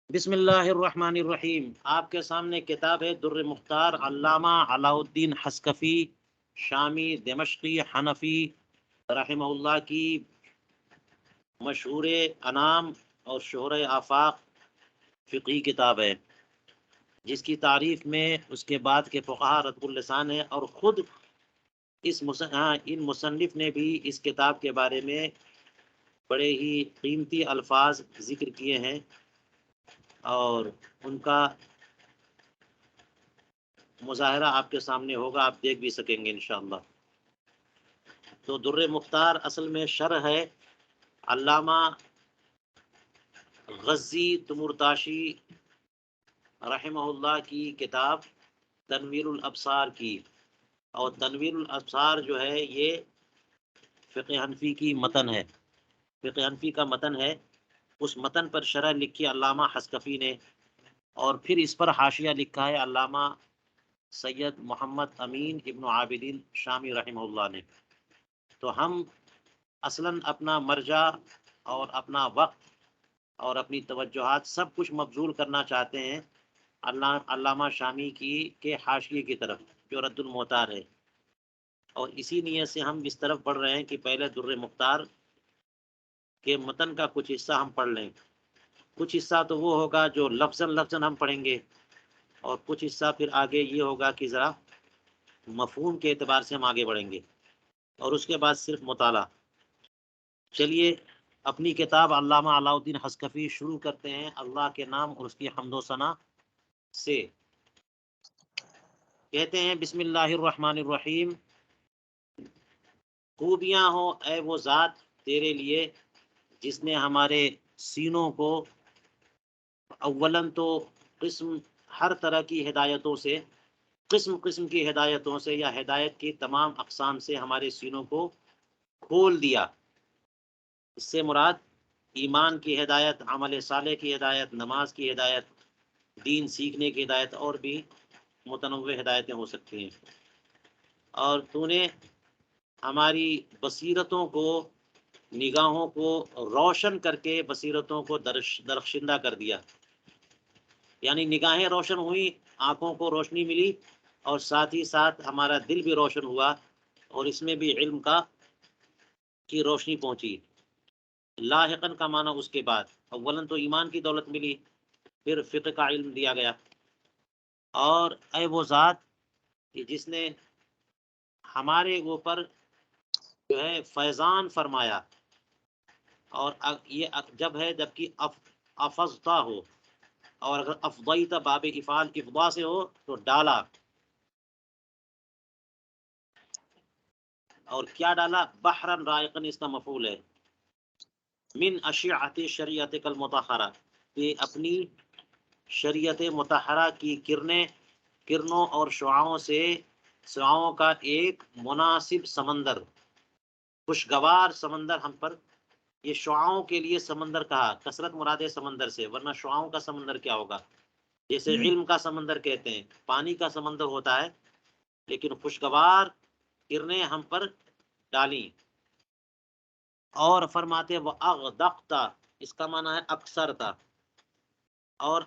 بسم اللہ الرحمن الرحیم۔ آپ کے سامنے کتاب ہے در مختار، علامہ علاء الدین حسکفی شامی دمشقی حنفی رحمہ اللہ کی مشہور انام اور شہر آفاق فقہی کتاب ہے، جس کی تعریف میں اس کے بعد کے فقہا رد اللسان ہے، اور خود ان مصنف نے بھی اس کتاب کے بارے میں بڑے ہی قیمتی الفاظ ذکر کیے ہیں، اور ان کا مظاہرہ آپ کے سامنے ہوگا، آپ دیکھ بھی سکیں گے انشاءاللہ۔ تو در مختار اصل میں شرح ہے علامہ غزی تمرتاشی رحمہ اللہ کی کتاب تنویر الابصار کی، اور تنویر الابصار جو ہے یہ فقہ حنفی کی متن ہے، فقہ حنفی کا متن ہے۔ اس متن پر شرح لکھی علامہ حسکفی نے، اور پھر اس پر حاشیہ لکھا ہے علامہ سید محمد امین ابن عابدین شامی رحمہ اللہ نے۔ تو ہم اصلاً اپنا مرجع اور اپنا وقت اور اپنی توجہات سب کچھ مبذول کرنا چاہتے ہیں علامہ شامی کی کے حاشیے کی طرف، جو رد المحتار ہے، اور اسی نیت سے ہم اس طرف پڑھ رہے ہیں کہ پہلے در مختار کے متن کا کچھ حصہ ہم پڑھ لیں۔ کچھ حصہ تو وہ ہوگا جو لفظاً لفظاً ہم پڑھیں گے، اور کچھ حصہ پھر آگے یہ ہوگا کہ ذرا مفہوم کے اعتبار سے ہم آگے بڑھیں گے، اور اس کے بعد صرف مطالعہ۔ چلیے اپنی کتاب علامہ علاء الدین حسکفی شروع کرتے ہیں اللہ کے نام اور اس کی حمد و ثنا سے۔ کہتے ہیں بسم اللہ الرحمن الرحیم۔ خوبیاں ہوں اے وہ ذات تیرے لیے جس نے ہمارے سینوں کو اولن تو قسم ہر طرح کی ہدایتوں سے، قسم قسم کی ہدایتوں سے یا ہدایت کی تمام اقسام سے ہمارے سینوں کو کھول دیا۔ اس سے مراد ایمان کی ہدایت، عمل صالح کی ہدایت، نماز کی ہدایت، دین سیکھنے کی ہدایت، اور بھی متنوع ہدایتیں ہو سکتی ہیں۔ اور تو نے ہماری بصیرتوں کو، نگاہوں کو روشن کر کے بصیرتوں کو درخشندہ کر دیا، یعنی نگاہیں روشن ہوئی، آنکھوں کو روشنی ملی، اور ساتھ ہی ساتھ ہمارا دل بھی روشن ہوا، اور اس میں بھی علم کی روشنی پہنچی۔ لاحقاً کا معنی اس کے بعد، اولاً تو ایمان کی دولت ملی، پھر فقہ کا علم دیا گیا۔ اور اے وہ ذات کہ جس نے ہمارے اوپر جو ہے فیضان فرمایا، اور یہ جب ہے جبکہ افضتا ہو، اور اگر افضیت باب افعال افضا سے ہو تو ڈالا، اور کیا ڈالا؟ بحرا رائقن اس کا مفعول ہے، من اشیعت شریعت المطہرہ، کہ اپنی شریعت مطہرہ کی کرنوں اور شعاعوں کا ایک مناسب سمندر، خوشگوار سمندر ہم پر۔ یہ شعاعوں کے لیے سمندر کہا، کثرت مراد ہے سمندر سے، ورنہ شعاعوں کا سمندر کیا ہوگا؟ جیسے علم کا سمندر کہتے ہیں، پانی کا سمندر ہوتا ہے، لیکن خوشگوار کرنیں ہم پر ڈالیں۔ اور فرماتے وہ اغدقتا، اس کا معنی ہے اکثر تھا، اور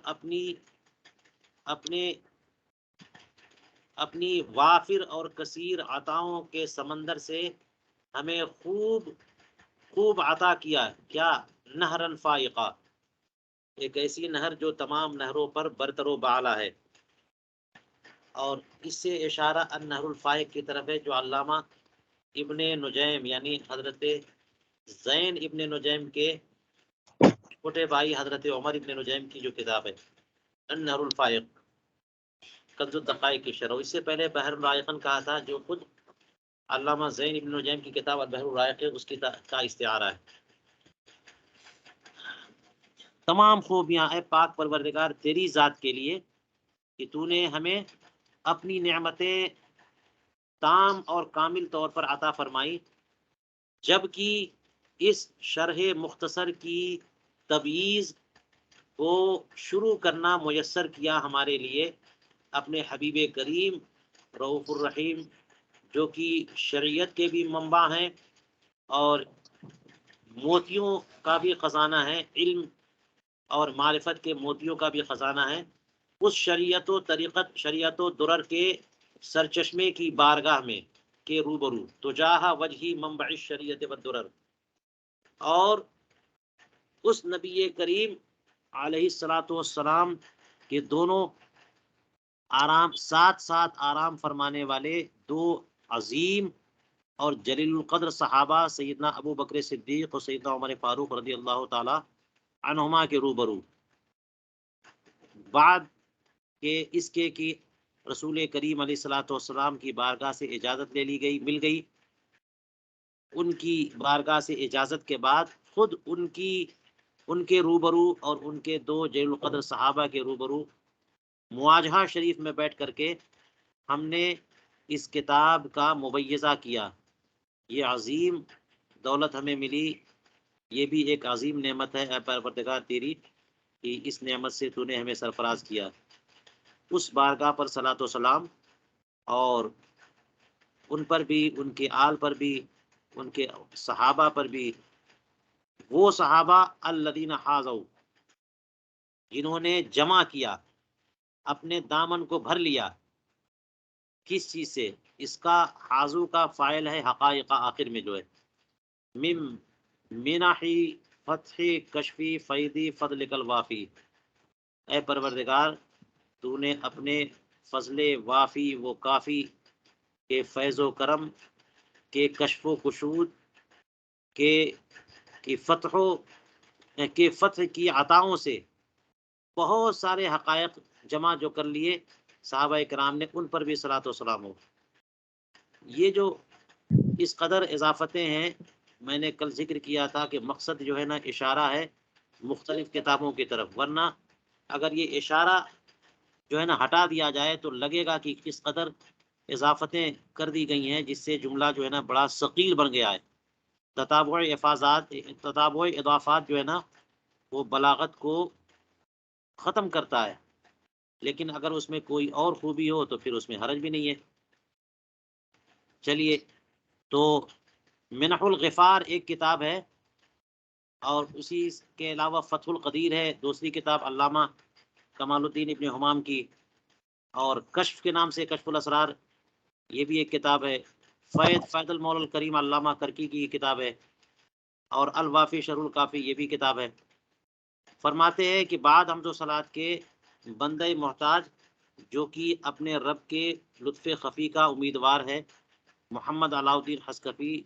اپنی وافر اور کثیر عطاؤں کے سمندر سے ہمیں خوب عطا کیا۔ کیا؟ نہرن فائقہ، ایک ایسی نہر جو تمام نہروں پر برتر و بالا ہے۔ اور اس سے اشارہ النہر الفائق کی طرف ہے، جو علامہ ابن نجیم یعنی حضرت زین ابن نجیم کے چھوٹے بھائی حضرت عمر ابن نجیم کی جو کتاب ہے النہر الفائق، کنز الدقائق کی شرح۔ اس سے پہلے بحر الرائقن کہا تھا، جو خود علامہ زین ابن نجیم کی کتاب البحر الرائق اس کی کا استعارہ ہے۔ تمام خوبیاں اے پاک پروردگار تیری ذات کے لیے کہ تو نے ہمیں اپنی نعمتیں تام اور کامل طور پر عطا فرمائی، جبکہ اس شرح مختصر کی تبییض کو شروع کرنا میسر کیا ہمارے لیے اپنے حبیب کریم رؤوف الرحیم، جو کہ شریعت کے بھی منبع ہیں اور موتیوں کا بھی خزانہ ہے، علم اور معرفت کے موتیوں کا بھی خزانہ ہے، اس شریعت و طریقت، شریعت و درر کے سرچشمے کی بارگاہ میں کے روبرو، تجاہ وجہی منبع الشریعت والدرر، اور اس نبی کریم علیہ الصلاۃ والسلام کے دونوں آرام ساتھ ساتھ آرام فرمانے والے دو عظیم اور جلیل القدر صحابہ سیدنا ابو بکر صدیق اور سیدنا عمر فاروق رضی اللہ تعالی عنہما کے روبرو، بعد کہ اس کے کہ رسول کریم علیہ الصلاۃ والسلام کی بارگاہ سے اجازت لے لی گئی، مل گئی، ان کی بارگاہ سے اجازت کے بعد خود ان کے روبرو اور ان کے دو جلیل القدر صحابہ کے روبرو مواجہہ شریف میں بیٹھ کر کے ہم نے اس کتاب کا مبیضہ کیا۔ یہ عظیم دولت ہمیں ملی، یہ بھی ایک عظیم نعمت ہے اے پروردگار تیری، کہ اس نعمت سے تو نے ہمیں سرفراز کیا۔ اس بارگاہ پر صلاۃ و سلام، اور ان پر بھی، ان کے آل پر بھی، ان کے صحابہ پر بھی، وہ صحابہ الذین حاذوا، جنہوں نے جمع کیا، اپنے دامن کو بھر لیا، کس چیز سے؟ اس کا حاضو کا فاعل ہے حقائق، آخر میں جو ہے، من منحی فتحی کشفی فیضی فضلک الوافی، اے پروردگار تو نے اپنے فضل وافی و کافی کے فیض و کرم کے کشف و کشود کے فتح کی عطاؤں سے بہت سارے حقائق جمع جو کر لیے صحابہ کرام نے، ان پر بھی صلاۃ و سلام ہو۔ یہ جو اس قدر اضافتیں ہیں، میں نے کل ذکر کیا تھا کہ مقصد جو ہے نا اشارہ ہے مختلف کتابوں کی طرف، ورنہ اگر یہ اشارہ جو ہے نا ہٹا دیا جائے تو لگے گا کہ کس قدر اضافتیں کر دی گئی ہیں، جس سے جملہ جو ہے نا بڑا ثقیل بن گیا ہے۔ تتابع اضافات جو ہے نا وہ بلاغت کو ختم کرتا ہے، لیکن اگر اس میں کوئی اور خوبی ہو تو پھر اس میں حرج بھی نہیں ہے۔ چلیے، تو منح الغفار ایک کتاب ہے، اور اسی کے علاوہ فتح القدیر ہے دوسری کتاب علامہ کمال الدین ابن حمام کی، اور کشف کے نام سے کشف الاسرار یہ بھی ایک کتاب ہے، فیض المولا الکریم علامہ کرکی کی کتاب ہے، اور الوافی شرح الکافی یہ بھی کتاب ہے۔ فرماتے ہیں کہ بعد حمد و صلات کے بندہ محتاج جو کہ اپنے رب کے لطف خفی کا امیدوار ہے، محمد علاء الدین حسکفی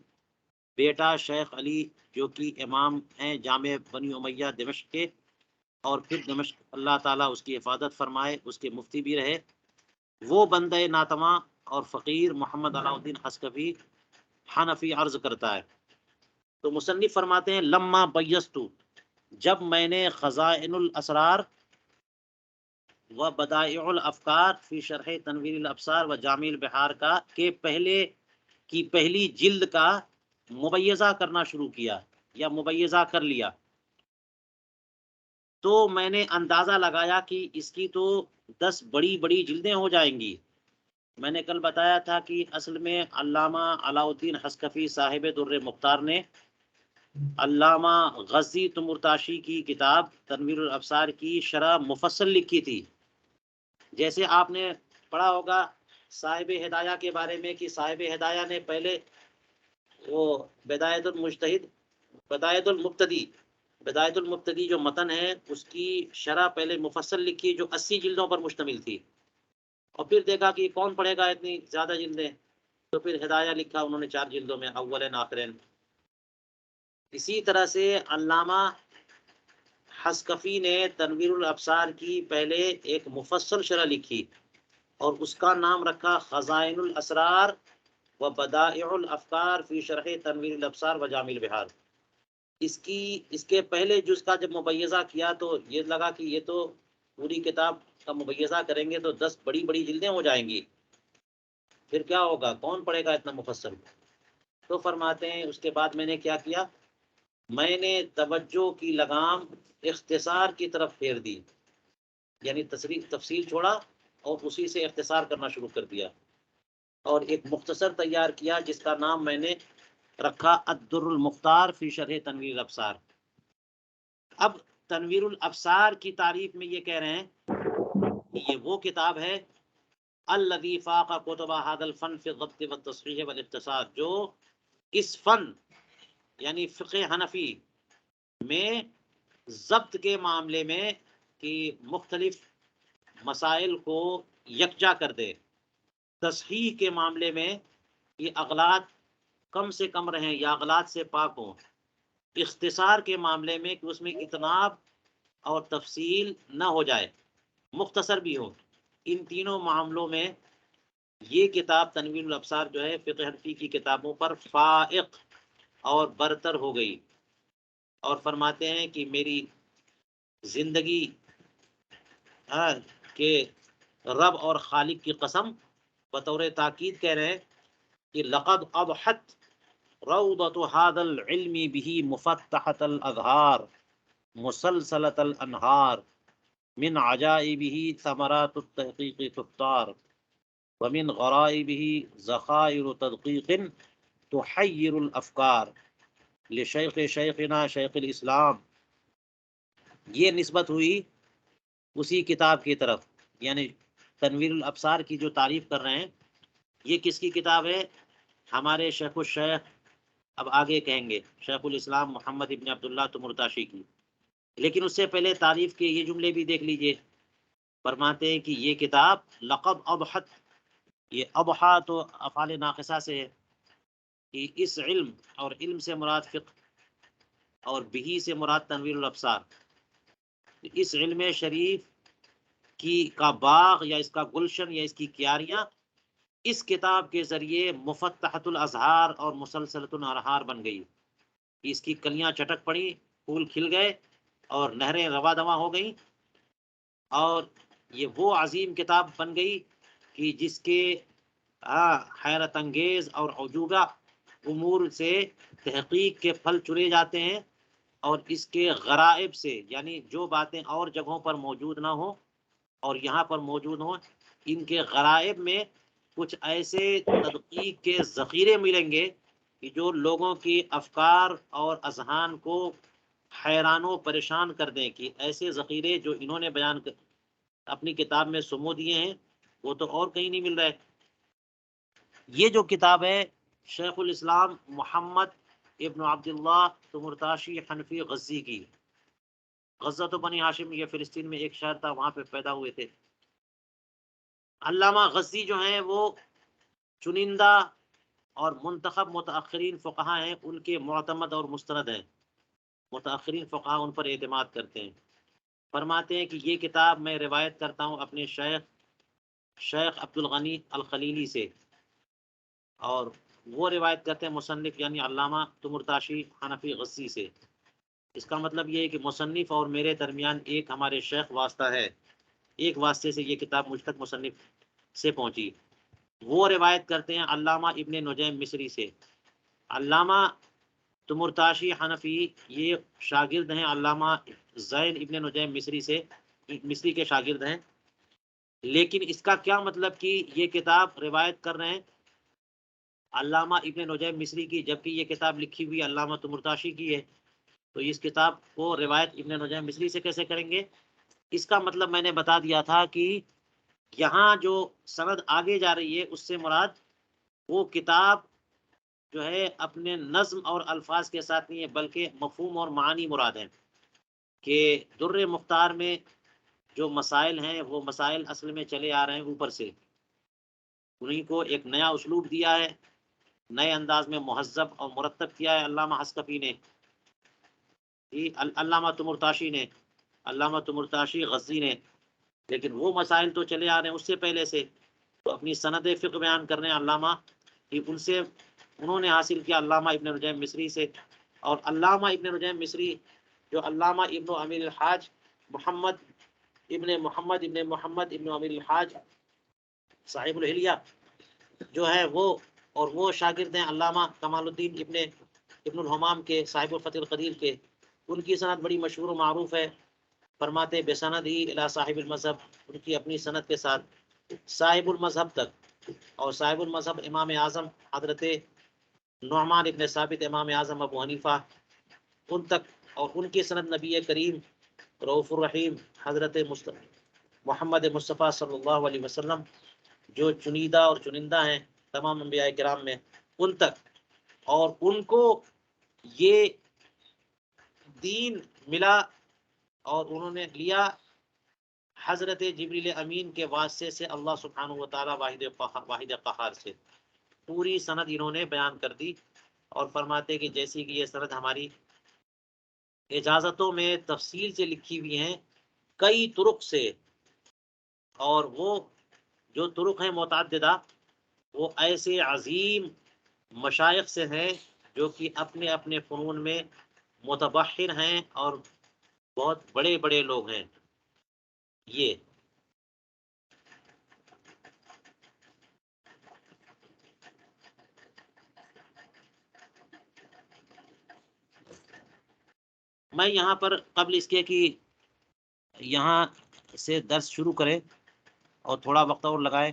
بیٹا شیخ علی، جو کہ امام ہیں جامع بنی امیہ دمشق کے، اور پھر دمشق اللہ تعالیٰ اس کی حفاظت فرمائے، اس کے مفتی بھی رہے، وہ بندہ ناتما اور فقیر محمد علاء الدین حسکفی حنفی عرض کرتا ہے۔ تو مصنف فرماتے ہیں لما بیستو، جب میں نے خزائن الاسرار و بدائع الافکار فی شرح تنویر الابصار و جامع البحار کا کہ پہلی جلد کا مبیضہ کرنا شروع کیا یا مبیضہ کر لیا، تو میں نے اندازہ لگایا کہ اس کی تو 10 بڑی بڑی جلدیں ہو جائیں گی۔ میں نے کل بتایا تھا کہ اصل میں علامہ علاء الدین حسکفی صاحب در مختار نے علامہ غزی تمرتاشی کی کتاب تنویر الابصار کی شرح مفصل لکھی تھی۔ جیسے آپ نے پڑھا ہوگا صاحب ہدایہ کے بارے میں کہ صاحب ہدایہ نے پہلے وہ بدایت المبتدی جو متن ہے اس کی شرح پہلے مفصل لکھی جو 80 جلدوں پر مشتمل تھی، اور پھر دیکھا کہ کون پڑھے گا اتنی زیادہ جلدیں، تو پھر ہدایہ لکھا انہوں نے 4 جلدوں میں، اولین آخرین۔ اسی طرح سے علامہ حسکفی نے تنویر الابصار کی پہلے ایک مفصل شرح لکھی، اور اس کا نام رکھا خزائن الاسرار و بدائع الافکار فی شرح تنویر الابصار و جامع البحار۔ اس کے پہلے جز کا جب مبیضہ کیا تو یہ لگا کہ یہ تو پوری کتاب کا مبیضہ کریں گے تو 10 بڑی بڑی جلدیں ہو جائیں گی، پھر کیا ہوگا، کون پڑھے گا اتنا مفصل؟ تو فرماتے ہیں اس کے بعد میں نے کیا کیا، میں نے توجہ کی لگام اختصار کی طرف پھیر دی، یعنی تفصیل چھوڑا اور اسی سے اختصار کرنا شروع کر دیا، اور ایک مختصر تیار کیا جس کا نام میں نے رکھا الدر المختار فی شرح تنویر الابصار۔ اب تنویر الابصار کی تعریف میں یہ کہہ رہے ہیں کہ یہ وہ کتاب ہے الذی فاق کتب هذا الفن فی الضبط والتصحیح والاختصار، جو اس فن یعنی فقہ حنفی میں ضبط کے معاملے میں کہ مختلف مسائل کو یکجا کر دے، تصحیح کے معاملے میں کہ اغلاط کم سے کم رہیں یا اغلاط سے پاک ہوں، اختصار کے معاملے میں کہ اس میں اتناب اور تفصیل نہ ہو جائے، مختصر بھی ہو، ان تینوں معاملوں میں یہ کتاب تنویر الابصار جو ہے فقہ حنفی کی کتابوں پر فائق اور برتر ہو گئی۔ اور فرماتے ہیں کہ میری زندگی کہ رب اور خالق کی قسم بطور تاکید کہہ رہے ہیں کہ لقد اضحت روضۃ هذا العلم به مفتحۃ الازہار مسلسلۃ الانہار من عجائبه ثمرات التحقیق تختار ومن غرائبه ذخائر تدقیق تحیر الافکار لشیخ شیخنا شیخ الاسلام۔ یہ نسبت ہوئی اسی کتاب کی طرف، یعنی تنویر الابصار کی جو تعریف کر رہے ہیں یہ کس کی کتاب ہے؟ ہمارے شیخ الشیخ، اب آگے کہیں گے شیخ الاسلام محمد ابن عبداللہ تمرتاشی کی۔ لیکن اس سے پہلے تعریف کے یہ جملے بھی دیکھ لیجئے، فرماتے ہیں کہ یہ کتاب لقد اضحت، یہ اضحا تو افعال ناقصہ سے ہے کہ اس علم، اور علم سے مراد فقہ اور بہی سے مراد تنویر الابصار، اس علم شریف کی کا باغ یا اس کا گلشن یا اس کی کیاریاں اس کتاب کے ذریعے مفتحۃ الازہار اور مسلسلۃ الانہار بن گئی، اس کی کلیاں چٹک پڑی، پھول کھل گئے اور نہریں رواں دواں ہو گئیں، اور یہ وہ عظیم کتاب بن گئی کہ جس کے حیرت انگیز اور عجوبہ امور سے تحقیق کے پھل چنے جاتے ہیں، اور اس کے غرائب سے، یعنی جو باتیں اور جگہوں پر موجود نہ ہوں اور یہاں پر موجود ہوں، ان کے غرائب میں کچھ ایسے تدقیق کے ذخیرے ملیں گے کہ جو لوگوں کی افکار اور اذہان کو حیران و پریشان کر دیں، کہ ایسے ذخیرے جو انہوں نے بیان اپنی کتاب میں سمو دیے ہیں وہ تو اور کہیں نہیں مل رہے۔ یہ جو کتاب ہے شیخ الاسلام محمد ابن عبداللہ تمرتاشی حنفی غزی کی، غزۃ بنی ہاشم یہ فلسطین میں ایک شہر تھا، وہاں پہ پیدا ہوئے تھے۔ علامہ غزی جو ہیں وہ چنندہ اور منتخب متاخرین فقہا ہیں، ان کے معتمد اور مستند ہیں، متاخرین فقہا ان پر اعتماد کرتے ہیں۔ فرماتے ہیں کہ یہ کتاب میں روایت کرتا ہوں اپنے شیخ عبد الغنی الخلیلی سے، اور وہ روایت کرتے ہیں مصنف یعنی علامہ تمرتاشی حنفی غزی سے۔ اس کا مطلب یہ ہے کہ مصنف اور میرے درمیان ایک ہمارے شیخ واسطہ ہے، ایک واسطے سے یہ کتاب مجھ تک مصنف سے پہنچی۔ وہ روایت کرتے ہیں علامہ ابن نجیم مصری سے۔ علامہ تمرتاشی حنفی یہ شاگرد ہیں علامہ زین ابن نجیم مصری سے، مصری کے شاگرد ہیں۔ لیکن اس کا کیا مطلب کہ یہ کتاب روایت کر رہے ہیں علامہ ابن نجیم مصری کی، جبکہ یہ کتاب لکھی ہوئی علامہ تمرتاشی کی ہے، تو اس کتاب کو روایت ابن نجیم مصری سے کیسے کریں گے؟ اس کا مطلب میں نے بتا دیا تھا کہ یہاں جو سند آگے جا رہی ہے اس سے مراد وہ کتاب جو ہے اپنے نظم اور الفاظ کے ساتھ نہیں ہے، بلکہ مفہوم اور معانی مراد ہیں، کہ در مختار میں جو مسائل ہیں وہ مسائل اصل میں چلے آ رہے ہیں اوپر سے، انہیں کو ایک نیا اسلوب دیا ہے، نئے انداز میں مہذب اور مرتب کیا ہے علامہ حسکفی نے، علامہ تمرتاشی نے، علامہ تمرتاشی غزی نے، لیکن وہ مسائل تو چلے آ رہے ہیں اس سے پہلے سے، تو اپنی سند فقہ بیان کر رہے ہیں علامہ کہ ان سے انہوں نے حاصل کیا علامہ ابن نجیم مصری سے، اور علامہ ابن نجیم مصری جو علامہ ابن امیر الحاج محمد ابن امیر الحاج صاحب الحلیہ جو ہے وہ شاگرد ہیں علامہ کمال الدین ابن الحمام کے، صاحب الفتح القدیر کے، ان کی سند بڑی مشہور و معروف ہے۔ فرماتے بسند ہی الی صاحب المذہب، ان کی اپنی سند کے ساتھ صاحب المذہب تک، اور صاحب المذہب امام اعظم حضرت نعمان ابن ثابت امام اعظم ابو حنیفہ ان تک، اور ان کی سند نبی کریم رؤوف الرحیم حضرت محمد مصطفیٰ صلی اللہ علیہ وسلم جو چنیدہ اور چنندہ ہیں تمام انبیاء کرام میں، ان تک، اور ان کو یہ دین ملا اور انہوں نے لیا حضرت جبریل امین کے واسطے سے اللہ سبحانہ و تعالیٰ واحد قہار سے۔ پوری سند انہوں نے بیان کر دی اور فرماتے کہ جیسی کہ یہ سند ہماری اجازتوں میں تفصیل سے لکھی ہوئی ہیں کئی طرق سے، اور وہ جو طرق ہیں متعددہ وہ ایسے عظیم مشائخ سے ہیں جو کہ اپنے اپنے فنون میں متبحر ہیں اور بہت بڑے بڑے لوگ ہیں۔ یہ میں یہاں پر قبل اس کے کہ یہاں سے درس شروع کرے اور تھوڑا وقت اور لگائے،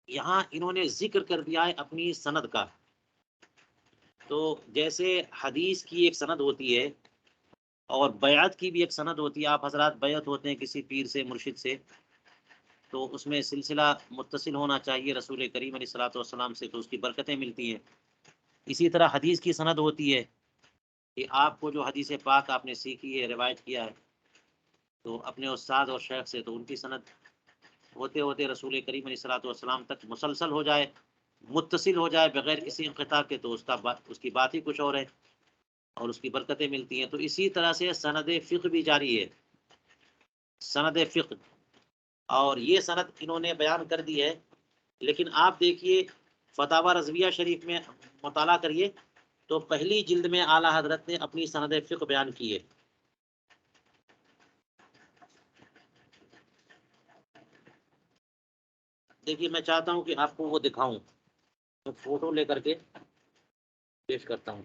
یہاں انہوں نے ذکر کر دیا ہے اپنی سند کا۔ تو جیسے حدیث کی ایک سند ہوتی ہے اور بیعت کی بھی ایک سند ہوتی ہے، آپ حضرات بیعت ہوتے ہیں کسی پیر سے مرشد سے تو اس میں سلسلہ متصل ہونا چاہیے رسول کریم علیہ الصلوۃ والسلام سے، تو اس کی برکتیں ملتی ہیں۔ اسی طرح حدیث کی سند ہوتی ہے کہ آپ کو جو حدیث پاک آپ نے سیکھی ہے، روایت کیا ہے تو اپنے استاد اور شیخ سے، تو ان کی سند ہوتے ہوتے رسول کریم علیہ الصلوۃ والسلام تک مسلسل ہو جائے، متصل ہو جائے بغیر کسی انقطاع کے، تو اس کی بات ہی کچھ اور ہے اور اس کی برکتیں ملتی ہیں۔ تو اسی طرح سے سند فقہ بھی جاری ہے، سند فقہ، اور یہ سند انہوں نے بیان کر دی ہے۔ لیکن آپ دیکھیے فتاوی رضویہ شریف میں مطالعہ کریے تو پہلی جلد میں اعلیٰ حضرت نے اپنی سند فقہ بیان کی ہے۔ دیکھیے میں چاہتا ہوں کہ آپ کو وہ دکھاؤں، میں فوٹو لے کر کے پیش کرتا ہوں۔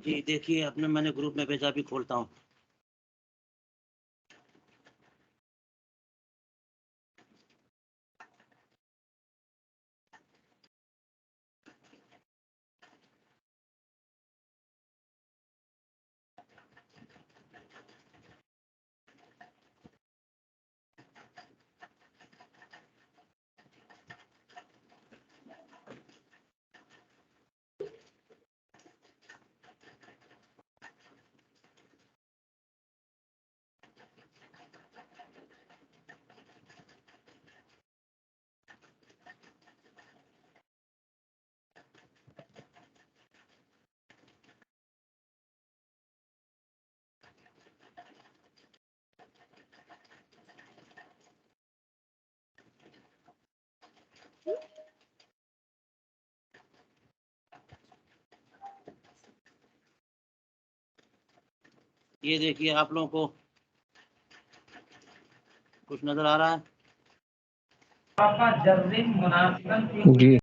جی دیکھیے اپنے میں نے گروپ میں بھیجا، بھی کھولتا ہوں۔ یہ دیکھیے آپ لوگوں کو کچھ نظر آ رہا ہے؟ جی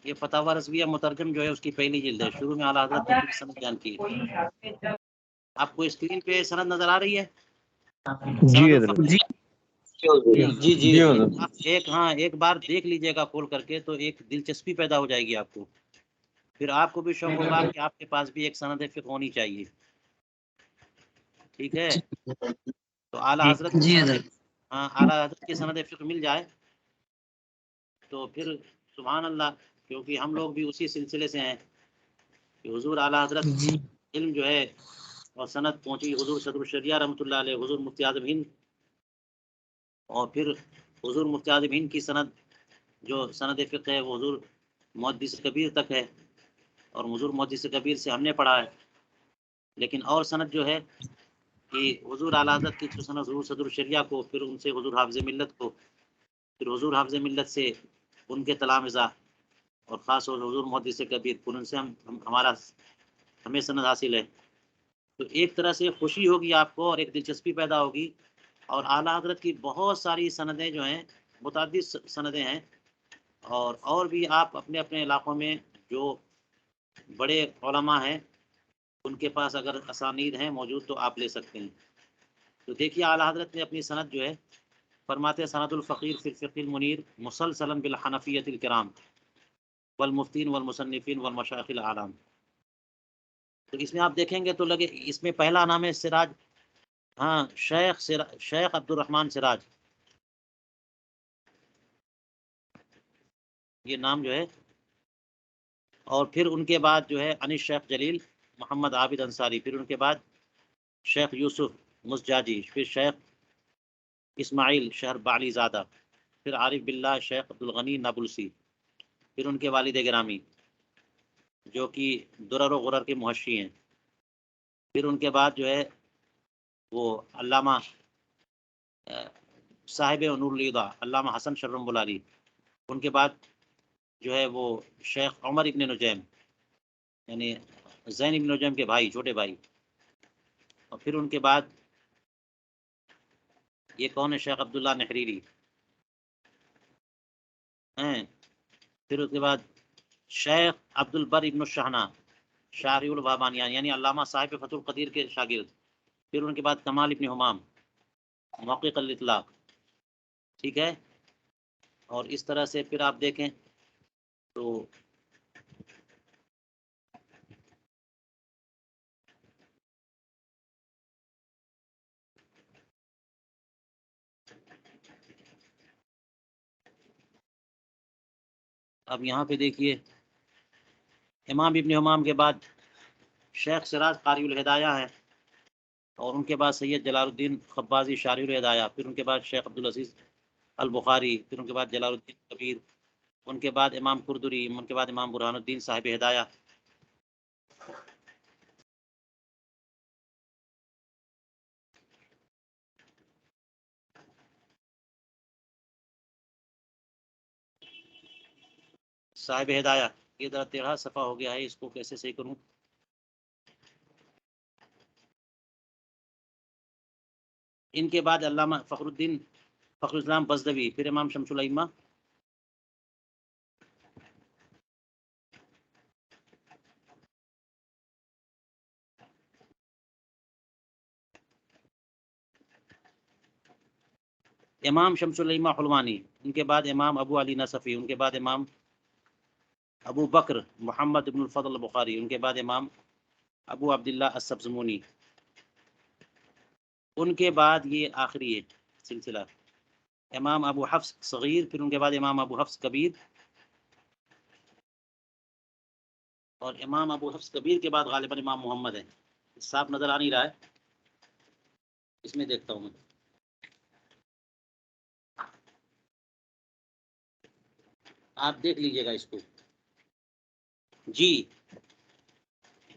یہ فتاوی رضویہ مترجم جو ہے اس کی پہلی جلد ہے، شروع میں اعلیٰ حضرت نے سند بیان کی ہے۔ آپ کو اسکرین پہ سند نظر آ رہی ہے؟ جی سند حضرت، الفقہ۔ جی جی حضرت، ایک بار دیکھ لیجئے گا کھول کر کے تو ایک دلچسپی پیدا ہو جائے گی آپ کو، پھر آپ کو بھی شوق ہوگا کہ آپ کے پاس بھی ایک سند فقہ ہونی چاہیے۔ ٹھیک ہے، تو اعلیٰ حضرت اعلیٰ حضرت کی سند فقہ مل جائے تو پھر سبحان اللہ کیونکہ ہم لوگ بھی اسی سلسلے سے ہیں کہ حضور اعلیٰ حضرت علم جو ہے اور سند پہنچی حضور صدر الشریعہ رحمۃ اللہ علیہ، حضور مفتی اعظم ہند، اور پھر حضور مفتی اعظم ہند کی سند جو سند فقہ ہے وہ حضور محدث کبیر تک ہے، اور حضور محدث کبیر سے ہم نے پڑھا ہے. لیکن اور سند جو ہے کہ حضور اعلیٰ حضرت کی سند حضور صدر الشریعہ کو، پھر ان سے حضور حافظ ملت کو، پھر حضور حافظ ملت سے ان کے تلامذہ اور خاص طور حضور محدث کبیر، پھر ان سے ہمیں سند حاصل ہے. تو ایک طرح سے خوشی ہوگی آپ کو اور ایک دلچسپی پیدا ہوگی. اور اعلیٰ حضرت کی بہت ساری سندیں جو ہیں، متعدد سندیں ہیں، اور بھی آپ اپنے اپنے علاقوں میں جو بڑے علماء ہیں ان کے پاس اگر اسانید ہیں موجود تو آپ لے سکتے ہیں. تو دیکھیے اعلیٰ حضرت نے اپنی سند جو ہے فرماتے سند الفقیر فی الفقہ المنیر مسلسلا بالحنفیۃ الکرام والمفتین والمصنفین والمشائخ الاعلام. تو اس میں آپ دیکھیں گے تو لگے اس میں پہلا نام ہے سراج، ہاں شیخ عبد الرحمن سراج، یہ نام جو ہے. اور پھر ان کے بعد جو ہے انیس شیخ جلیل محمد عابد انصاری، پھر ان کے بعد شیخ یوسف مزجاجی، پھر شیخ اسماعیل شہر بالی زادہ، پھر عارف باللہ شیخ عبدالغنی نابلسی، پھر ان کے والد گرامی جو کہ درر و غرر کے محشی ہیں. پھر ان کے بعد جو ہے وہ علامہ صاحب نور الہدیٰ علامہ حسن شرم بلاری. ان کے بعد جو ہے وہ شیخ عمر ابن نجیم یعنی زین ابن نجیم کے بھائی، چھوٹے بھائی. اور پھر ان کے بعد یہ کون ہے؟ شیخ عبداللہ نحریری ہیں. پھر اس کے بعد شیخ عبد البر ابن الشہنہ شارع البابانیان یعنی علامہ صاحب فتح القدیر کے شاگرد. پھر ان کے بعد کمال ابن حمام محقق الاطلاق، ٹھیک ہے. اور اس طرح سے پھر آپ دیکھیں تو اب یہاں پہ دیکھیے امام ابن حمام کے بعد شیخ سراج قاری الہدایہ ہیں، اور ان کے بعد سید جلال الدین خبازی شارح الہدایہ، پھر ان کے بعد شیخ عبدالعزیز البخاری، پھر ان کے بعد جلال الدین کبیر، ان کے بعد امام قردری، ان کے بعد امام برہان الدین صاحب ہدایہ. صاحب ہدایہ یہ ذرا 13 صفحہ ہو گیا ہے، اس کو کیسے صحیح کروں؟ ان کے بعد علامہ فخر الدین فخر الاسلام بزدوی، پھر امام شمس الائمہ، امام شمس الائمہ حلوانی، ان کے بعد امام ابو علی نصفی، ان کے بعد امام ابو بکر محمد بن الفضل البخاری، ان کے بعد امام ابو عبداللہ السبزمونی. ان کے بعد یہ آخری ہے سلسلہ امام ابو حفص صغیر، پھر ان کے بعد امام ابو حفص کبیر، اور امام ابو حفص کبیر کے بعد غالباً امام محمد ہے. صاف نظر آ نہیں رہا ہے، اس میں دیکھتا ہوں میں. آپ دیکھ لیجئے گا اس کو. جی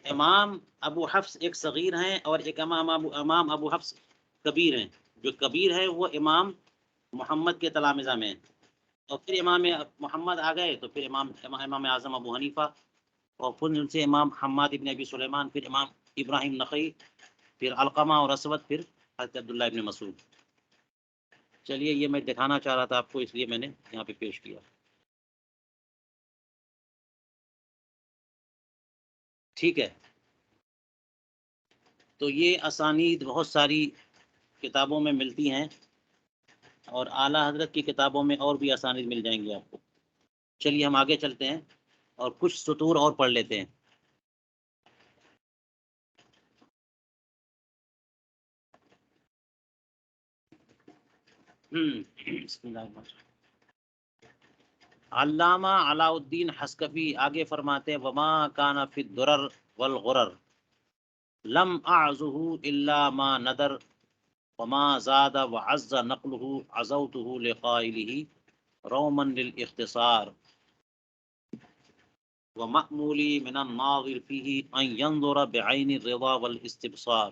امام ابو حفص ایک صغیر ہیں اور ایک امام ابو حفص کبیر ہیں. جو کبیر ہے وہ امام محمد کے تلامذہ میں ہیں، اور پھر امام محمد آ گئے تو پھر امام اعظم ابو حنیفہ، اور پھر ان سے امام حماد ابن ابی سلیمان، پھر امام ابراہیم نخعی، پھر علقمہ اور اسود، پھر حضرت عبداللہ ابن مسعود. چلیے یہ میں دکھانا چاہ رہا تھا آپ کو، اس لیے میں نے یہاں پہ پیش کیا. ٹھیک ہے، تو یہ اسانید بہت ساری کتابوں میں ملتی ہیں، اور اعلیٰ حضرت کی کتابوں میں اور بھی اسانید مل جائیں گے آپ کو. چلیے ہم آگے چلتے ہیں اور کچھ سطور اور پڑھ لیتے ہیں. بسم اللہ الرحمن الرحیم. علامہ علاء الدین حسکفی آگے فرماتے ہیں وما کان فی الدرر والغرر لم اعزه الا ما ندر وما زاد وعز نقله عزوته لقائله روما للاختصار ومأمولی من الناظر فيه ان ينظر بعین الرضا والاستبصار۔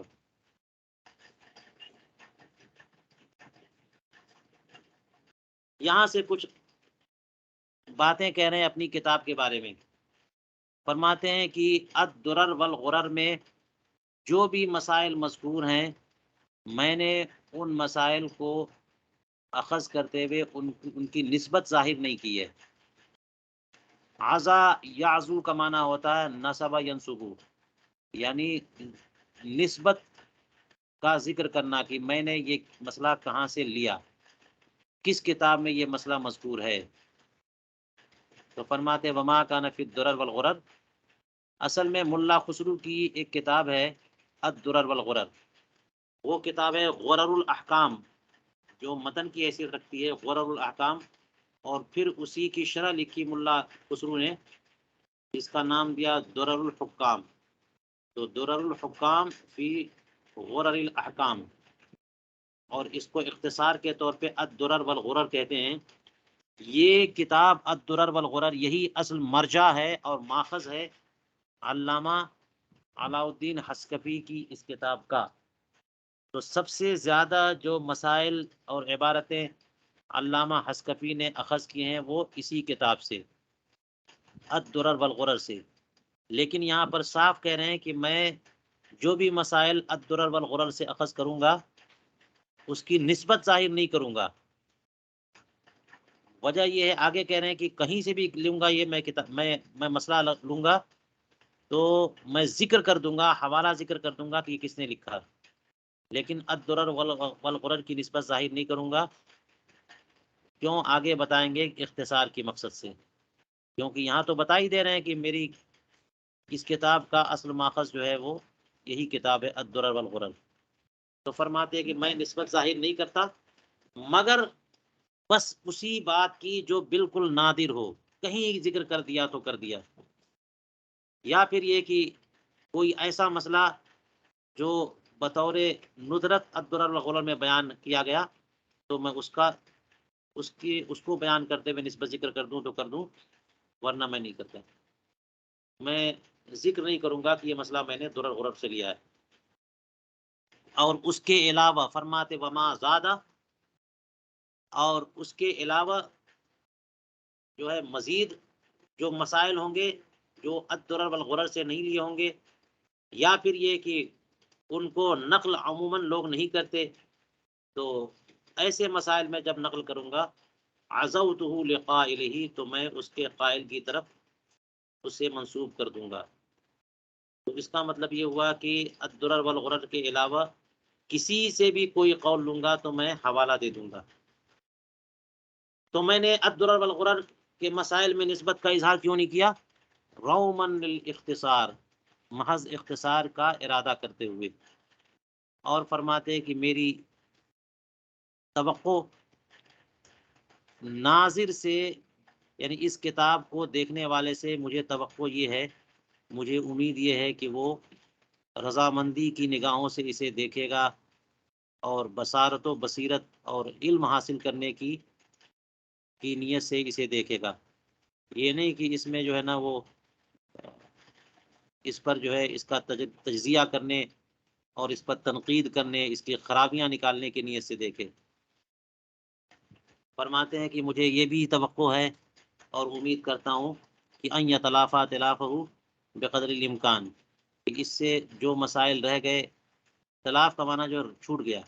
یہاں سے کچھ باتیں کہہ رہے ہیں اپنی کتاب کے بارے میں۔ فرماتے ہیں کہ الدرر والغرر میں جو بھی مسائل مذکور ہیں میں نے ان مسائل کو اخذ کرتے ہوئے ان کی نسبت ظاہر نہیں کی ہے۔ عزا یعزو کا معنی ہوتا ہے نسب ینسبو، یعنی نسبت کا ذکر کرنا کہ میں نے یہ مسئلہ کہاں سے لیا، کس کتاب میں یہ مسئلہ مذکور ہے۔ تو فرماتے وما کان فی الدرر والغرر، اصل میں ملا خسرو کی ایک کتاب ہے الدرر والغرر، وہ کتاب ہے غرر الاحکام جو متن کی حیثیت رکھتی ہے، غرر الاحکام، اور پھر اسی کی شرح لکھی ملا خسرو نے، اس کا نام دیا درر الحکام۔ تو درر الحکام فی غرر الاحکام، اور اس کو اختصار کے طور پہ الدرر والغرر کہتے ہیں۔ یہ کتاب الدرر والغرر یہی اصل مرجع ہے اور ماخذ ہے علامہ علاء الدین حسکفی کی اس کتاب کا۔ تو سب سے زیادہ جو مسائل اور عبارتیں علامہ حسکفی نے اخذ کیے ہیں وہ اسی کتاب سے، الدرر والغرر سے۔ لیکن یہاں پر صاف کہہ رہے ہیں کہ میں جو بھی مسائل الدرر والغرر سے اخذ کروں گا اس کی نسبت ظاہر نہیں کروں گا۔ وجہ یہ ہے، آگے کہہ رہے ہیں کہ کہیں سے بھی لوں گا یہ میں مسئلہ لوں گا تو میں ذکر کر دوں گا، حوالہ ذکر کر دوں گا کہ یہ کس نے لکھا، لیکن الدرر والغرر کی نسبت ظاہر نہیں کروں گا۔ کیوں؟ آگے بتائیں گے اختصار کی مقصد سے، کیونکہ یہاں تو بتا ہی دے رہے ہیں کہ میری اس کتاب کا اصل ماخذ جو ہے وہ یہی کتاب ہے الدرر والغرر۔ تو فرماتے ہیں کہ میں نسبت ظاہر نہیں کرتا مگر بس اسی بات کی جو بالکل نادر ہو، کہیں ذکر کر دیا تو کر دیا، یا پھر یہ کہ کوئی ایسا مسئلہ جو بطور ندرت الدرر والغرر میں بیان کیا گیا تو میں اس کو بیان کرتے ہوئے نسبت ذکر کر دوں تو کر دوں، ورنہ میں نہیں کرتا۔ میں ذکر نہیں کروں گا کہ یہ مسئلہ میں نے درر غرر سے لیا ہے۔ اور اس کے علاوہ فرماتے وما زادہ، اور اس کے علاوہ جو ہے مزید جو مسائل ہوں گے جو الدرر والغرر سے نہیں لیے ہوں گے، یا پھر یہ کہ ان کو نقل عموماً لوگ نہیں کرتے، تو ایسے مسائل میں جب نقل کروں گا عزوتہ لقائلہ، تو میں اس کے قائل کی طرف اسے منسوب کر دوں گا۔ تو اس کا مطلب یہ ہوا کہ الدرر والغرر کے علاوہ کسی سے بھی کوئی قول لوں گا تو میں حوالہ دے دوں گا۔ تو میں نے الدرر والغرر کے مسائل میں نسبت کا اظہار کیوں نہیں کیا؟ رومن للاختصار، محض اختصار کا ارادہ کرتے ہوئے۔ اور فرماتے ہیں کہ میری توقع ناظر سے، یعنی اس کتاب کو دیکھنے والے سے مجھے توقع یہ ہے، مجھے امید یہ ہے کہ وہ رضامندی کی نگاہوں سے اسے دیکھے گا اور بصارت و بصیرت اور علم حاصل کرنے کی نیت سے اسے دیکھے گا۔ یہ نہیں کہ اس میں جو ہے نا وہ اس پر جو ہے اس کا تجزیہ کرنے اور اس پر تنقید کرنے، اس کی خرابیاں نکالنے کی نیت سے دیکھے۔ فرماتے ہیں کہ مجھے یہ بھی توقع ہے اور امید کرتا ہوں کہ ان یتلافا تلافہ بقدر الامکان، کہ اس سے جو مسائل رہ گئے، تلاف کا معنی جو چھوٹ گیا،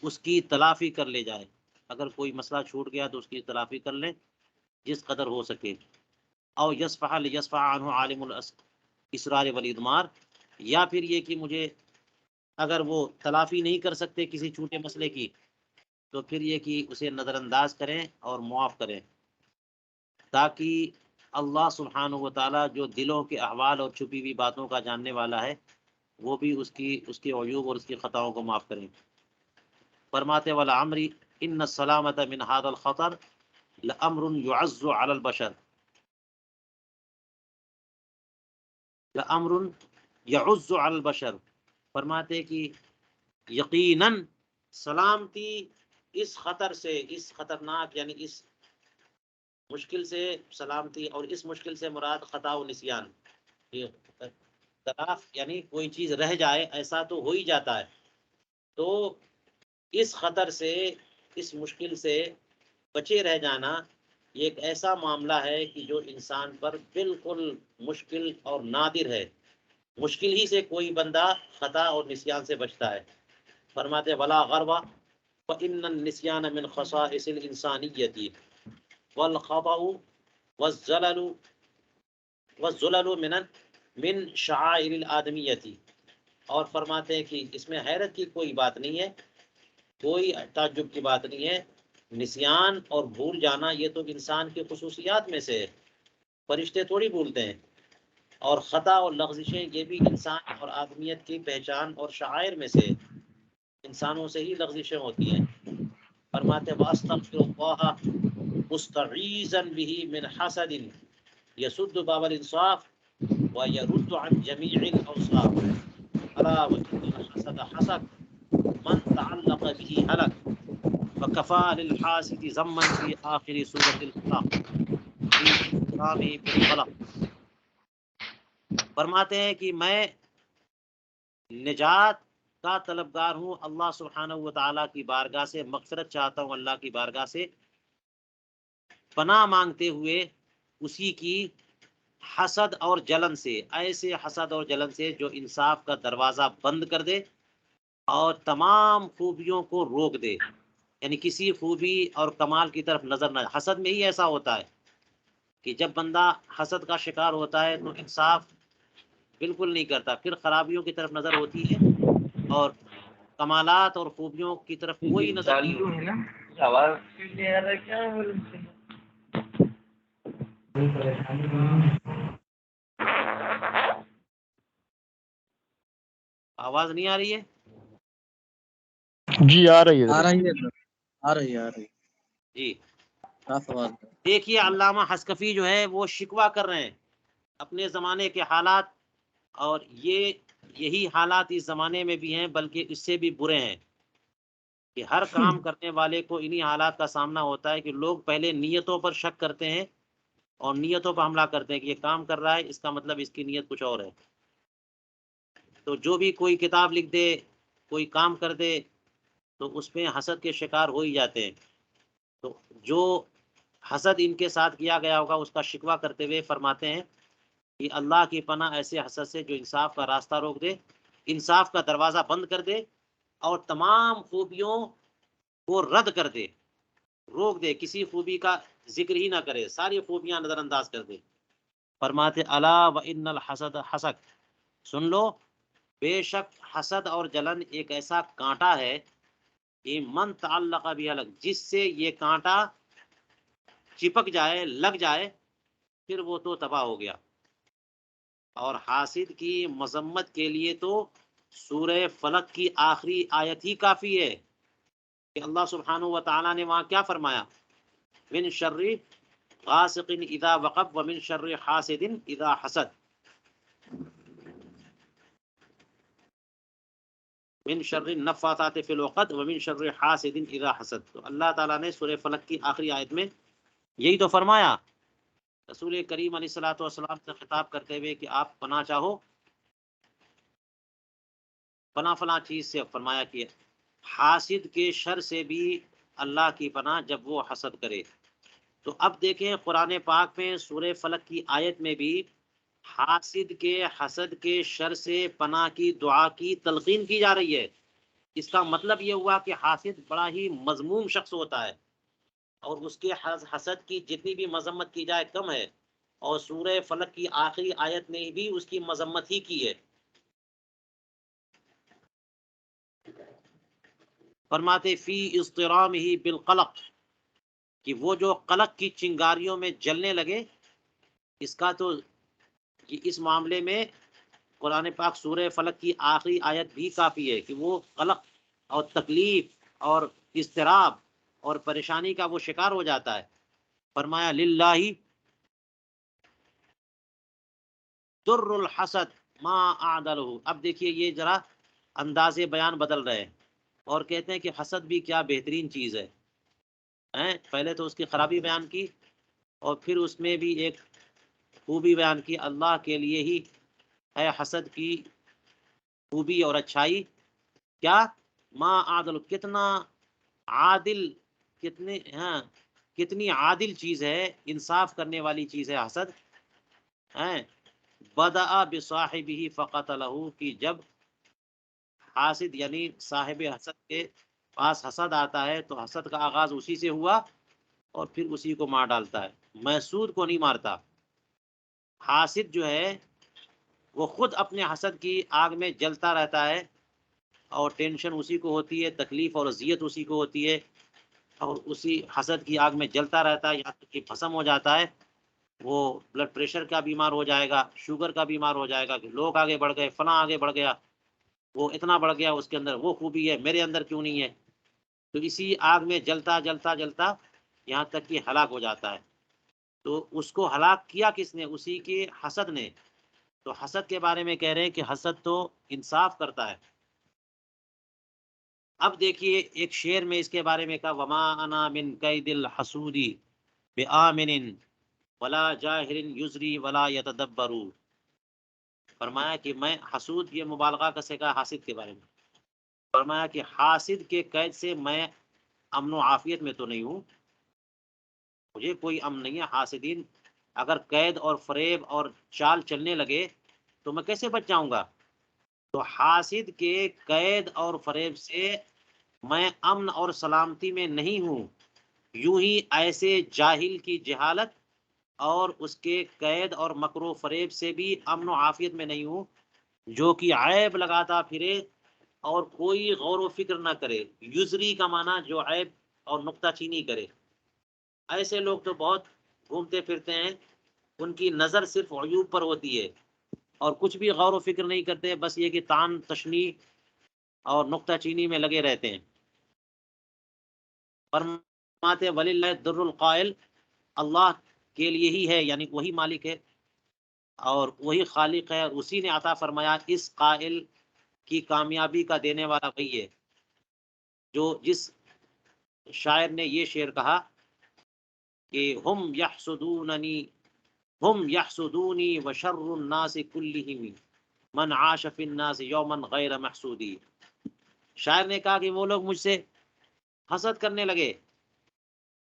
اس کی تلافی کر لے جائے۔ اگر کوئی مسئلہ چھوٹ گیا تو اس کی تلافی کر لیں جس قدر ہو سکے۔ او یصفح لیصفح عنہ عالم الاسرار والادمار، یا پھر یہ کہ مجھے اگر وہ تلافی نہیں کر سکتے کسی چھوٹے مسئلے کی تو پھر یہ کہ اسے نظر انداز کریں اور معاف کریں، تاکہ اللہ سبحانہ و تعالیٰ جو دلوں کے احوال اور چھپی ہوئی باتوں کا جاننے والا ہے وہ بھی اس کے عیوب اور اس کی خطاؤں کو معاف کریں۔ فرماتے والا عمری ان السلامت من هذا الخطر لأمر يعز على البشر، لأمر يعز على البشر، فرماتے کہ یقیناً سلامتی اس خطر سے، اس خطرناک یعنی اس مشکل سے سلامتی، اور اس مشکل سے مراد خطا و نسیان، یہ طلاق یعنی کوئی چیز رہ جائے، ایسا تو ہو ہی جاتا ہے، تو اس خطر سے، اس مشکل سے بچے رہ جانا یہ ایک ایسا معاملہ ہے کہ جو انسان پر بالکل مشکل اور نادر ہے، مشکل ہی سے کوئی بندہ خطا اور نسیان سے بچتا ہے۔ فرماتے ولا غرو فإن النسيان من خصائص الإنسانية والخطأ والزلل من شعائر الآدمیتی، اور فرماتے ہیں کہ اس میں حیرت کی کوئی بات نہیں ہے، کوئی تعجب کی بات نہیں ہے، نسیان اور بھول جانا یہ تو انسان کی خصوصیات میں سے ہے، فرشتے تھوڑی بھولتے ہیں، اور خطا اور لغزشیں یہ بھی انسان اور آدمیت کی پہچان اور شعائر میں سے، انسانوں سے ہی لغزشیں ہوتی ہیں۔ فرماتے واستغفر اللہ مستعیذا به من حسد یسد باب الانصاف ویرد عن جمیع الاوصاف الا وان الحسد حسد من تعلق به هلك فكفى للحاسد ذما في آخر سورة الفلق في احترامه بالقلق۔ فرماتے ہیں کہ میں نجات کا طلبگار ہوں، اللہ سبحانہ و تعالیٰ کی بارگاہ سے مغفرت چاہتا ہوں، اللہ کی بارگاہ سے پناہ مانگتے ہوئے اسی کی حسد اور جلن سے، ایسے حسد اور جلن سے جو انصاف کا دروازہ بند کر دے اور تمام خوبیوں کو روک دے، یعنی کسی خوبی اور کمال کی طرف نظر نہ، حسد میں ہی ایسا ہوتا ہے کہ جب بندہ حسد کا شکار ہوتا ہے تو انصاف بالکل نہیں کرتا، پھر خرابیوں کی طرف نظر ہوتی ہے اور کمالات اور خوبیوں کی طرف کوئی نظر نہیں ہوتی۔ آواز نہیں آ رہی ہے؟ جی آ رہی ہے، آ رہی ہے، آ رہی ہے، آ رہی جی صاف آواز ہے۔ دیکھیے علامہ حسکفی جو ہے وہ شکوہ کر رہے ہیں اپنے زمانے کے حالات، اور یہی حالات اس زمانے میں بھی ہیں، بلکہ اس سے بھی برے ہیں کہ ہر کام کرنے والے کو انہی حالات کا سامنا ہوتا ہے کہ لوگ پہلے نیتوں پر شک کرتے ہیں اور نیتوں پر حملہ کرتے ہیں کہ یہ کام کر رہا ہے، اس کا مطلب اس کی نیت کچھ اور ہے، تو جو بھی کوئی کتاب لکھ دے، کوئی کام کر دے، تو اس میں حسد کے شکار ہو ہی جاتے ہیں۔ تو جو حسد ان کے ساتھ کیا گیا ہوگا اس کا شکوہ کرتے ہوئے فرماتے ہیں کہ اللہ کی پناہ ایسے حسد سے جو انصاف کا راستہ روک دے، انصاف کا دروازہ بند کر دے اور تمام خوبیوں کو رد کر دے، روک دے، کسی خوبی کا ذکر ہی نہ کرے، ساری خوبیاں نظر انداز کر دے۔ فرماتے الا وان الحسد حسد، سن لو بے شک حسد اور جلن ایک ایسا کانٹا ہے کہ من تعلق بھی الگ، جس سے یہ کانٹا چپک جائے، لگ جائے، پھر وہ تو تباہ ہو گیا۔ اور حاسد کی مذمت کے لیے تو سورہ فلق کی آخری آیت ہی کافی ہے کہ اللہ سبحانہ و تعالیٰ نے وہاں کیا فرمایا، من شر غاسق اذا وقب ومن شر حاسد اذا حسد، من شر النفاثات فی العقد ومن شر حاسد اذا حسد۔ تو اللہ تعالیٰ نے سورہ فلق کی آخری آیت میں یہی تو فرمایا، رسول کریم علیہ الصلوۃ والسلام سے خطاب کرتے ہوئے کہ آپ پناہ چاہو فلاں فلاں چیز سے، فرمایا کہ حاسد کے شر سے بھی اللہ کی پناہ جب وہ حسد کرے۔ تو اب دیکھیں قرآن پاک میں سورہ فلق کی آیت میں بھی حاسد کے حسد کے شر سے پناہ کی دعا کی تلقین کی جا رہی ہے۔ اس کا مطلب یہ ہوا کہ حاسد بڑا ہی مذموم شخص ہوتا ہے اور اس کے حسد کی جتنی بھی مذمت کی جائے کم ہے، اور سورہ فلق کی آخری آیت نے بھی اس کی مذمت ہی کی ہے۔ فرماتے فی اضطرامہ بالقلق، کہ وہ جو قلق کی چنگاریوں میں جلنے لگے، اس کا تو اس معاملے میں قرآن پاک سورہ فلق کی آخری آیت بھی کافی ہے کہ وہ قلق اور تکلیف اور اضطراب اور پریشانی کا وہ شکار ہو جاتا ہے، فرمایا للہ در الحسد ما اعدلہ. اب دیکھیے یہ ذرا انداز بیان بدل رہے ہیں اور کہتے ہیں کہ حسد بھی کیا بہترین چیز ہے. پہلے تو اس کی خرابی بیان کی اور پھر اس میں بھی ایک خوبی بیان کی. اللہ کے لیے ہی ہے حسد کی خوبی اور اچھائی. کیا؟ ما عادل، کتنا عادل، کتنی عادل چیز ہے، انصاف کرنے والی چیز ہے حسد. بدأ بصاحبہ فقتلہ، کی جب حاسد یعنی صاحب حسد کے پاس حسد آتا ہے تو حسد کا آغاز اسی سے ہوا اور پھر اسی کو مار ڈالتا ہے. محسود کو نہیں مارتا. حاسد جو ہے وہ خود اپنے حسد کی آگ میں جلتا رہتا ہے اور ٹینشن اسی کو ہوتی ہے، تکلیف اور اذیت اسی کو ہوتی ہے اور اسی حسد کی آگ میں جلتا رہتا ہے یہاں تک کہ بھسم ہو جاتا ہے. وہ بلڈ پریشر کا بیمار ہو جائے گا، شوگر کا بیمار ہو جائے گا کہ لوگ آگے بڑھ گئے، فلاں آگے بڑھ گیا، وہ اتنا بڑھ گیا، اس کے اندر وہ خوبی ہے، میرے اندر کیوں نہیں ہے. تو اسی آگ میں جلتا جلتا جلتا یہاں تک کہ ہلاک ہو جاتا ہے. تو اس کو ہلاک کیا کس نے؟ اسی کے حسد نے. تو حسد کے بارے میں کہہ رہے ہیں کہ حسد تو انصاف کرتا ہے. اب دیکھیے ایک شعر میں اس کے بارے میں کہا وما انا من کید الحسود بآمن ولا جاہر یزری ولا یتدبر. فرمایا کہ میں حسود، یہ مبالغہ کا سکا حاسد کے بارے میں، فرمایا کہ حاسد کے قید سے میں امن و عافیت میں تو نہیں ہوں، مجھے کوئی امن نہیں ہے. حاسدین اگر قید اور فریب اور چال چلنے لگے تو میں کیسے بچ جاؤں گا؟ تو حاسد کے قید اور فریب سے میں امن اور سلامتی میں نہیں ہوں. یوں ہی ایسے جاہل کی جہالت اور اس کے قید اور مکر و فریب سے بھی امن و عافیت میں نہیں ہوں، جو کہ عیب لگاتا پھرے اور کوئی غور و فکر نہ کرے. یزری کا معنی جو عیب اور نکتہ چینی کرے. ایسے لوگ تو بہت گھومتے پھرتے ہیں، ان کی نظر صرف عیوب پر ہوتی ہے اور کچھ بھی غور و فکر نہیں کرتے، بس یہ کہ تان تشنیع اور نکتہ چینی میں لگے رہتے ہیں. فرماتے وللہ در القائل، اللہ کے لیے ہی ہے، یعنی وہی مالک ہے اور وہی خالق ہے، اسی نے عطا فرمایا. اس قائل کی کامیابی کا دینے والا وہی ہے جو جس شاعر نے یہ شعر کہا کہ ہم یحسدونی وشر الناس کلہم من عاش فی الناس یوما غیر محسودی. شاعر نے کہا کہ وہ لوگ مجھ سے حسد کرنے لگے،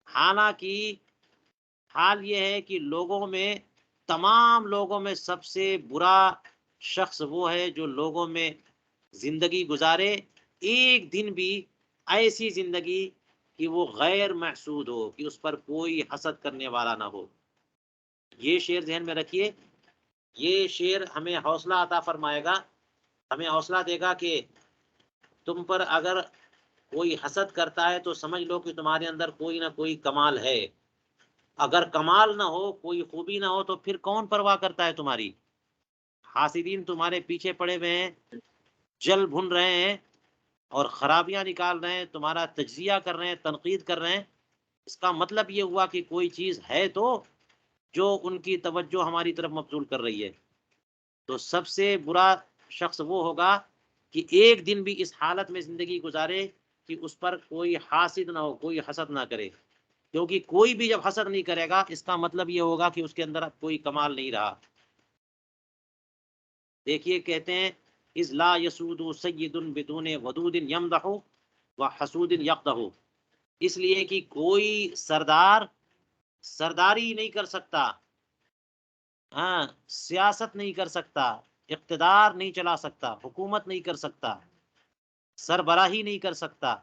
حالانکہ حال یہ ہے کہ لوگوں میں، تمام لوگوں میں سب سے برا شخص وہ ہے جو لوگوں میں زندگی گزارے ایک دن بھی ایسی زندگی کہ وہ غیر محسود ہو، کہ اس پر کوئی حسد کرنے والا نہ ہو. یہ شعر ذہن میں رکھیے. یہ شعر ہمیں حوصلہ عطا فرمائے گا، ہمیں حوصلہ دے گا کہ تم پر اگر کوئی حسد کرتا ہے تو سمجھ لو کہ تمہارے اندر کوئی نہ کوئی کمال ہے. اگر کمال نہ ہو، کوئی خوبی نہ ہو، تو پھر کون پرواہ کرتا ہے تمہاری؟ حاسدین تمہارے پیچھے پڑے ہوئے ہیں، جل بھن رہے ہیں اور خرابیاں نکال رہے ہیں، تمہارا تجزیہ کر رہے ہیں، تنقید کر رہے ہیں. اس کا مطلب یہ ہوا کہ کوئی چیز ہے تو جو ان کی توجہ ہماری طرف مبذول کر رہی ہے. تو سب سے برا شخص وہ ہوگا کہ ایک دن بھی اس حالت میں زندگی گزارے کہ اس پر کوئی حاسد نہ ہو، کوئی حسد نہ کرے. کیونکہ کوئی بھی جب حسد نہیں کرے گا اس کا مطلب یہ ہوگا کہ اس کے اندر کوئی کمال نہیں رہا. دیکھیے کہتے ہیں اذ لا یسود سید بدون ودود یمدح وحسود یقدح. اس لیے کہ کوئی سردار سرداری نہیں کر سکتا، سیاست نہیں کر سکتا، اقتدار نہیں چلا سکتا، حکومت نہیں کر سکتا، سربراہی نہیں کر سکتا،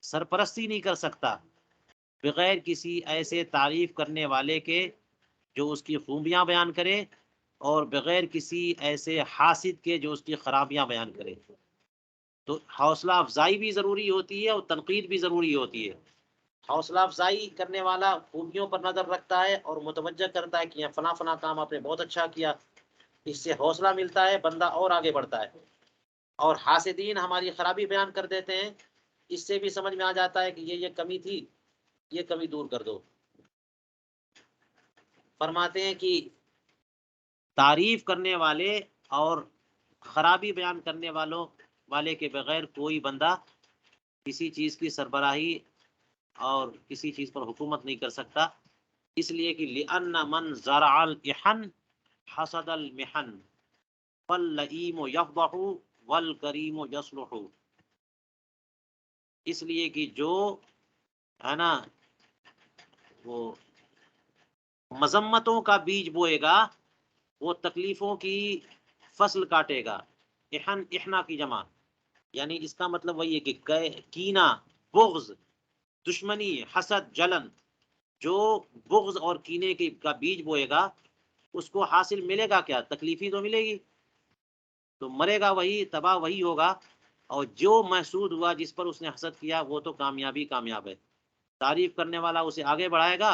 سرپرستی نہیں کر سکتا بغیر کسی ایسے تعریف کرنے والے کے جو اس کی خوبیاں بیان کرے، اور بغیر کسی ایسے حاسد کے جو اس کی خرابیاں بیان کرے. تو حوصلہ افزائی بھی ضروری ہوتی ہے اور تنقید بھی ضروری ہوتی ہے. حوصلہ افزائی کرنے والا خوبیوں پر نظر رکھتا ہے اور متوجہ کرتا ہے کہ یہ فلاں فلاں کام آپ نے بہت اچھا کیا، اس سے حوصلہ ملتا ہے، بندہ اور آگے بڑھتا ہے. اور حاسدین ہماری خرابی بیان کر دیتے ہیں، اس سے بھی سمجھ میں آ جاتا ہے کہ یہ کمی تھی، یہ کمی دور کر دو. فرماتے ہیں کہ تعریف کرنے والے اور خرابی بیان کرنے والے کے بغیر کوئی بندہ کسی چیز کی سربراہی اور کسی چیز پر حکومت نہیں کر سکتا، اس لیے کہ لِأَنَّ مَنْ زَرَعَ الْإِحَنَ حَصَدَ الْمِحَنَ فَاللَّئِیمُ يَفْضَحُ وَالْکَرِیمُ يَصْلُحُ، اس لیے کہ جو ہے نا وہ مذمتوں کا بیج بوئے گا وہ تکلیفوں کی فصل کاٹے گا۔ احن احنا کی جمع، یعنی اس کا مطلب وہی ہے کہ کینہ، بغض، دشمنی، حسد، جلن، جو بغض اور کینے کا بیج بوئے گا اس کو حاصل ملے گا کیا؟ تکلیف ہی تو ملے گی، تو مرے گا وہی، تباہ وہی ہوگا، اور جو محسود ہوا جس پر اس نے حسد کیا وہ تو کامیاب ہے۔ تعریف کرنے والا اسے آگے بڑھائے گا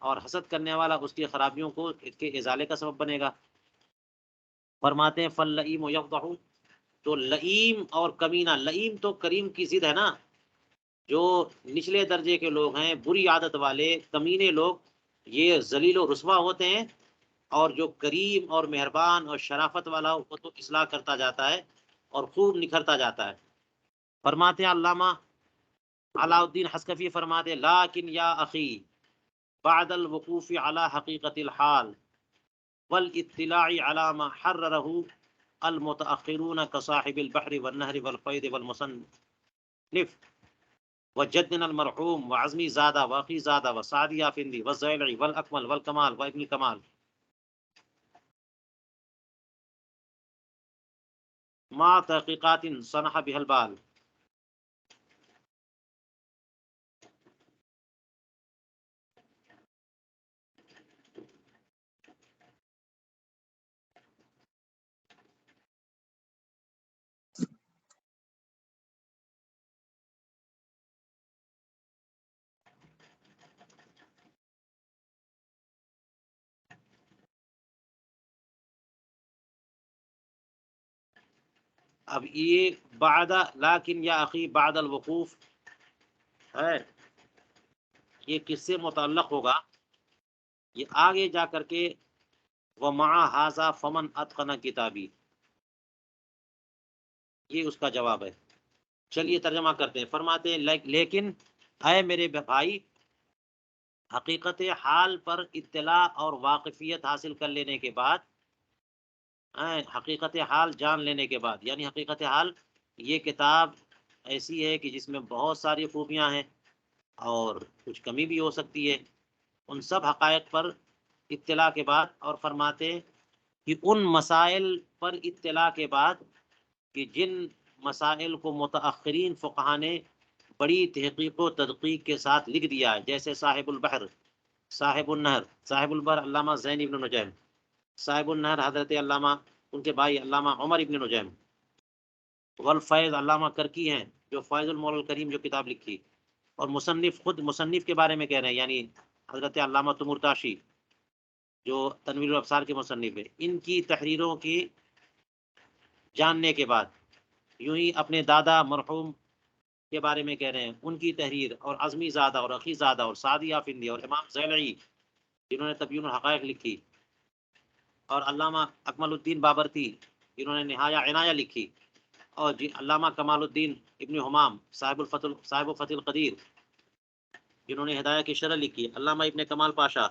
اور حسد کرنے والا اس کی خرابیوں کو کے ازالے کا سبب بنے گا۔ فرماتے ہیں فَاللَّئِیمُ یفضح، تو لئیم اور کمینہ، لئیم تو کریم کی ضد ہے نا، جو نچلے درجے کے لوگ ہیں، بری عادت والے، کمینے لوگ، یہ ذلیل و رسوا ہوتے ہیں، اور جو کریم اور مہربان اور شرافت والا وہ تو اصلاح کرتا جاتا ہے اور خوب نکھرتا جاتا ہے۔ فرماتے ہیں علامہ علاء الدین حسکفی فرماتے لیکن یا اخی بعد الوقوف على حقیقت الحال والاطلاع على ما حرره المتأخرون كصاحب البحر والنهر والفيض والمصنف وجدنا المرحوم وعزمی زادہ واقعی زادہ وسعدی آفندی والزیلعی والاکمل والکمال وابن کمال مع تحقیقات صنح بها البال۔ اب یہ بعد لیکن یا اخی بعد الوقوف ہے، یہ کس سے متعلق ہوگا؟ یہ آگے جا کر کے وَمَعَ هَذَا فَمَنْ أَتْقَنَ کتابی، یہ اس کا جواب ہے۔ چلیے ترجمہ کرتے ہیں۔ فرماتے ہیں لیکن اے میرے بھائی، حقیقت حال پر اطلاع اور واقفیت حاصل کر لینے کے بعد، حقیقت حال جان لینے کے بعد، یعنی حقیقت حال یہ کتاب ایسی ہے کہ جس میں بہت ساری خوبیاں ہیں اور کچھ کمی بھی ہو سکتی ہے، ان سب حقائق پر اطلاع کے بعد، اور فرماتے ہیں کہ ان مسائل پر اطلاع کے بعد کہ جن مسائل کو متأخرین فقہا نے بڑی تحقیق و تدقیق کے ساتھ لکھ دیا ہے، جیسے صاحب البحر، صاحب النہر، صاحب البحر علامہ زین ابن نجیم، صاحب النہر حضرت علامہ ان کے بھائی علامہ عمر ابن نجیم، والفیض علامہ کرکی ہیں جو فیض المولى الکریم جو کتاب لکھی، اور مصنف، خود مصنف کے بارے میں کہہ رہے ہیں یعنی حضرت علامہ تمرتاشی جو تنویر الابصار کے مصنف ہیں، ان کی تحریروں کی جاننے کے بعد، یوں ہی اپنے دادا مرحوم کے بارے میں کہہ رہے ہیں، ان کی تحریر، اور عزمی زادہ اور اخی زادہ اور سعدی آفندی اور امام زیلعی جنہوں نے تبیین الحقائق لکھی، اور علامہ اکمل الدین بابرتی جنہوں نے نہایہ عنایہ لکھی، اور علامہ کمال الدین ابن حمام صاحب فتح القدیر جنہوں نے ہدایہ کی شرح لکھی، علامہ ابن کمال پاشا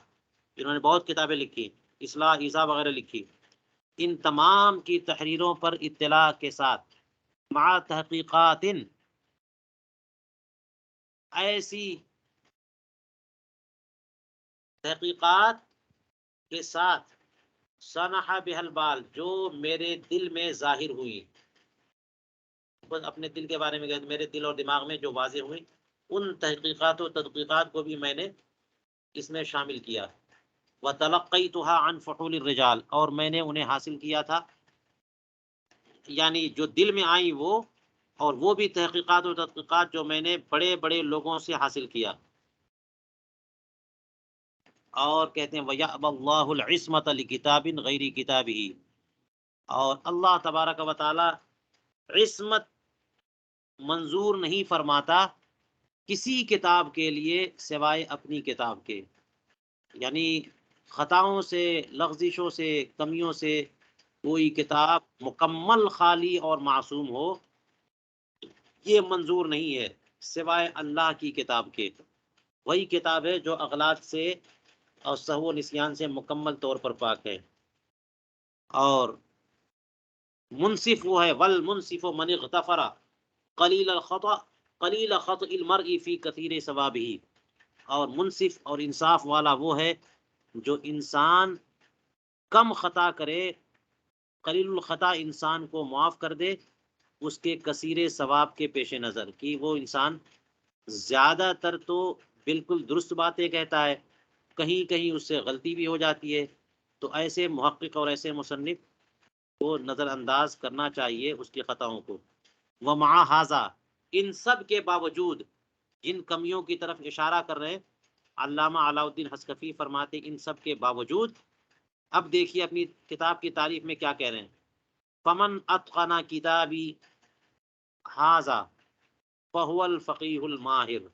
جنہوں نے بہت کتابیں لکھی، اصلاح ایذا وغیرہ لکھی، ان تمام کی تحریروں پر اطلاع کے ساتھ مع تحقیقات، ایسی تحقیقات کے ساتھ صنح بها البال جو میرے دل میں ظاہر ہوئی، اپنے دل کے بارے میں کہتے میرے دل اور دماغ میں جو واضح ہوئی، ان تحقیقات و تدقیقات کو بھی میں نے اس میں شامل کیا۔ وَتَلَقَّيْتُهَا عَنْ فُحُولِ الرِّجَالِ، اور میں نے انہیں حاصل کیا تھا، یعنی جو دل میں آئی وہ، اور وہ بھی تحقیقات و تدقیقات جو میں نے بڑے بڑے لوگوں سے حاصل کیا۔ اور کہتے ہیں وَيَأْبَى اللَّهُ الْعِصْمَةَ لِكِتَابٍ غَيْرِ كِتَابِهِ، اور اللہ تبارک و تعالی عصمت منظور نہیں فرماتا کسی کتاب کے لیے سوائے اپنی کتاب کے، یعنی خطاؤں سے، لغزشوں سے، کمیوں سے کوئی کتاب مکمل خالی اور معصوم ہو، یہ منظور نہیں ہے سوائے اللہ کی کتاب کے۔ وہی کتاب ہے جو اغلاط سے اور سہو و نسیان سے مکمل طور پر پاک ہے، اور منصف وہ ہے، والمنصف من اغتفر قلیل الخطأ قلیل خطأ المرء فی کثیر ثوابہ، اور منصف اور انصاف والا وہ ہے جو انسان کم خطا کرے، قلیل الخطا انسان کو معاف کر دے اس کے کثیر ثواب کے پیش نظر، کہ وہ انسان زیادہ تر تو بالکل درست باتیں کہتا ہے، کہیں کہیں اس سے غلطی بھی ہو جاتی ہے، تو ایسے محقق اور ایسے مصنف کو نظر انداز کرنا چاہیے اس کی خطاؤں کو۔ ومع ھذا، ان سب کے باوجود، جن کمیوں کی طرف اشارہ کر رہے ہیں علامہ علاء الدین حصکفی فرماتے ان سب کے باوجود، اب دیکھیے اپنی کتاب کی تعریف میں کیا کہہ رہے ہیں، فمن اتقن کتابی ھذا فہو الفقیہ الماہر،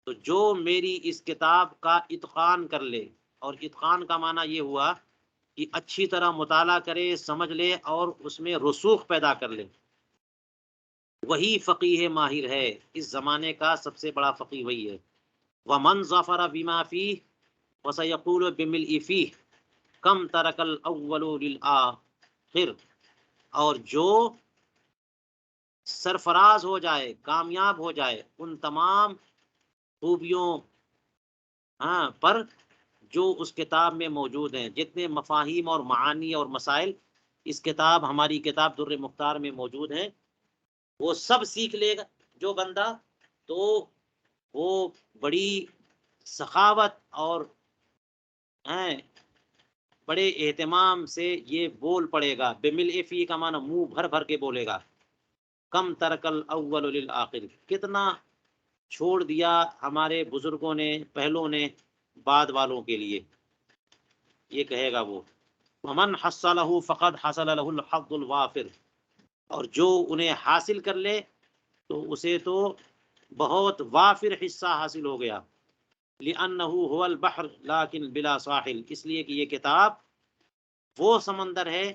تو جو میری اس کتاب کا اتقان کر لے، اور اتقان کا معنی یہ ہوا کہ اچھی طرح مطالعہ کرے، سمجھ لے اور اس میں رسوخ پیدا کر لے، وہی فقیہ ماہر ہے، اس زمانے کا سب سے بڑا فقیہ وہی ہے۔ ومن ظفر بما فیہ وسیقول بملء فیہ کم ترک الاول للآخر، اور جو سرفراز ہو جائے، کامیاب ہو جائے ان تمام خوبیوں پر جو اس کتاب میں موجود ہیں، جتنے مفاہیم اور معانی اور مسائل اس کتاب، ہماری کتاب در مختار میں موجود ہیں، وہ سب سیکھ لے گا جو بندہ، تو وہ بڑی سخاوت اور بڑے اہتمام سے یہ بول پڑے گا، بملء فی کا معنی منہ بھر بھر کے بولے گا، کم ترک الاول للآخر، کتنا چھوڑ دیا ہمارے بزرگوں نے، پہلوں نے بعد والوں کے لیے، یہ کہے گا وہ۔ ومن حصلہ فقد حصل له الحظ الوافر، اور جو انہیں حاصل کر لے تو اسے تو بہت وافر حصہ حاصل ہو گیا، لأنہ هو البحر لیکن بلا ساحل، اس لیے کہ یہ کتاب وہ سمندر ہے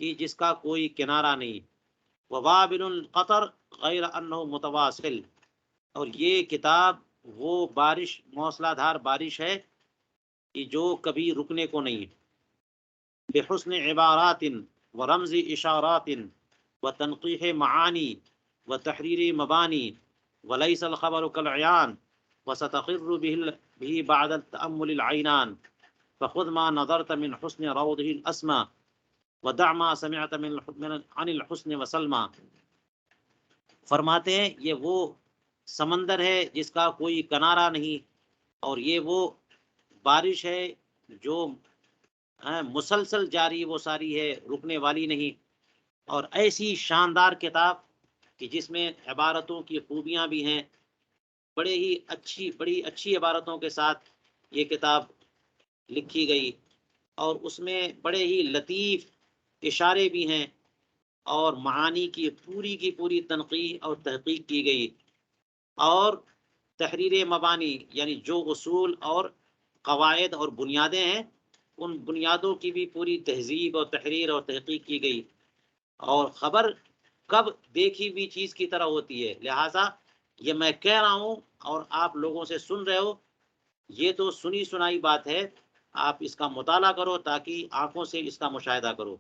کہ جس کا کوئی کنارہ نہیں، ووابل القطر غیر انہ متواصل، اور یہ کتاب وہ بارش، موسلا دھار بارش ہے کہ جو کبھی رکنے کو نہیں، بحسن عبارات ورمز اشارات وتنقیح معانی وتحریر مبانی وليس الخبر كالعيان وستقر به بعد التأمل العينان فخذ ما نظرت من حسن روضه الأسمى ودع ما سمعت عن الحسن وسلمى۔ فرماتے ہیں یہ وہ سمندر ہے جس کا کوئی کنارہ نہیں، اور یہ وہ بارش ہے جو مسلسل جاری وہ ساری ہے، رکنے والی نہیں، اور ایسی شاندار کتاب کہ جس میں عبارتوں کی خوبیاں بھی ہیں، بڑی اچھی عبارتوں کے ساتھ یہ کتاب لکھی گئی، اور اس میں بڑے ہی لطیف اشارے بھی ہیں، اور معانی کی پوری تنقیح اور تحقیق کی گئی، اور تحریر مبانی یعنی جو اصول اور قواعد اور بنیادیں ہیں ان بنیادوں کی بھی پوری تہذیب اور تحریر اور تحقیق کی گئی، اور خبر کب دیکھی ہوئی چیز کی طرح ہوتی ہے، لہٰذا یہ میں کہہ رہا ہوں اور آپ لوگوں سے سن رہے ہو، یہ تو سنی سنائی بات ہے، آپ اس کا مطالعہ کرو تاکہ آنکھوں سے اس کا مشاہدہ کرو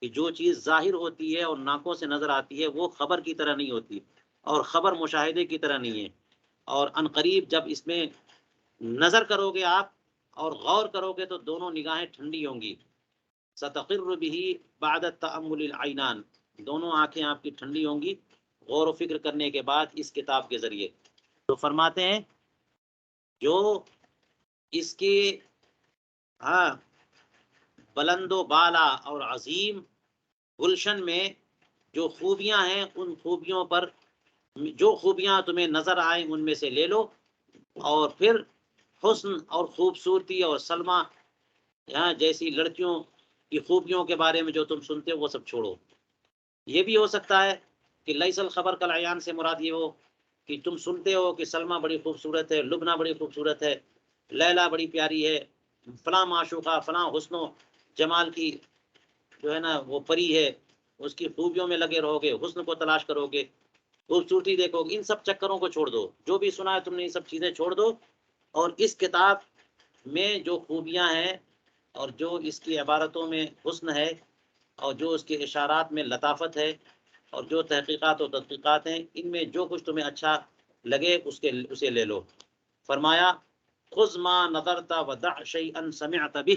کہ جو چیز ظاہر ہوتی ہے اور ناکوں سے نظر آتی ہے وہ خبر کی طرح نہیں ہوتی، اور خبر مشاہدے کی طرح نہیں ہے، اور عنقریب جب اس میں نظر کرو گے آپ اور غور کرو گے تو دونوں نگاہیں ٹھنڈی ہوں گی، ستقر به بعد التأمل العینان، دونوں آنکھیں آپ کی ٹھنڈی ہوں گی غور و فکر کرنے کے بعد اس کتاب کے ذریعے۔ تو فرماتے ہیں جو اس کے بلند و بالا اور عظیم گلشن میں جو خوبیاں ہیں، ان خوبیوں پر جو خوبیاں تمہیں نظر آئیں ان میں سے لے لو، اور پھر حسن اور خوبصورتی اور سلمہ جیسی لڑکیوں کی خوبیوں کے بارے میں جو تم سنتے ہو وہ سب چھوڑو۔ یہ بھی ہو سکتا ہے کہ لیس الخبر کالعیان سے مراد یہ ہو کہ تم سنتے ہو کہ سلمہ بڑی خوبصورت ہے، لبنہ بڑی خوبصورت ہے، لیلا بڑی پیاری ہے، فلاں معشوقہ فلاں حسن و جمال کی جو ہے نا وہ پری ہے، اس کی خوبیوں میں لگے رہو گے، حسن کو تلاش کرو گے، خوبصورتی دیکھو گے، ان سب چکروں کو چھوڑ دو. جو بھی سنا ہے تم نے یہ سب چیزیں چھوڑ دو، اور اس کتاب میں جو خوبیاں ہیں اور جو اس کی عبارتوں میں حسن ہے اور جو اس کے اشارات میں لطافت ہے اور جو تحقیقات و تدقیقات ہیں، ان میں جو کچھ تمہیں اچھا لگے اسے لے لو. فرمایا خذ ما نظرت ودع شيئا سمعت به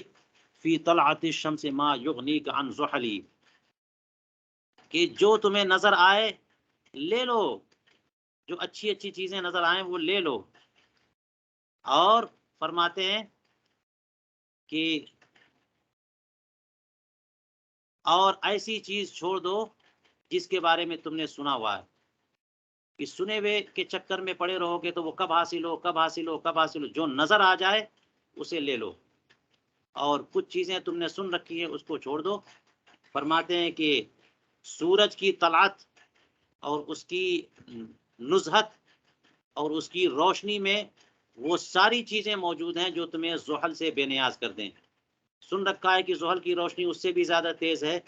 فی طلعت الشمس ما یغنیک عن زحلی، کہ جو تمہیں نظر آئے لے لو، جو اچھی اچھی چیزیں نظر آئیں وہ لے لو. اور فرماتے ہیں کہ اور ایسی چیز چھوڑ دو جس کے بارے میں تم نے سنا ہوا ہے، کہ سنے ہوئے کے چکر میں پڑے رہو گے تو وہ کب حاصل ہو کب حاصل ہو کب حاصل ہو، جو نظر آ جائے اسے لے لو. اور کچھ چیزیں تم نے سن رکھی ہیں اس کو چھوڑ دو. فرماتے ہیں کہ سورج کی طلعت اور اس کی نزہت اور اس کی روشنی میں وہ ساری چیزیں موجود ہیں جو تمہیں زحل سے بے نیاز کر دیں. سن رکھا ہے کہ زحل کی روشنی اس سے بھی زیادہ تیز ہے،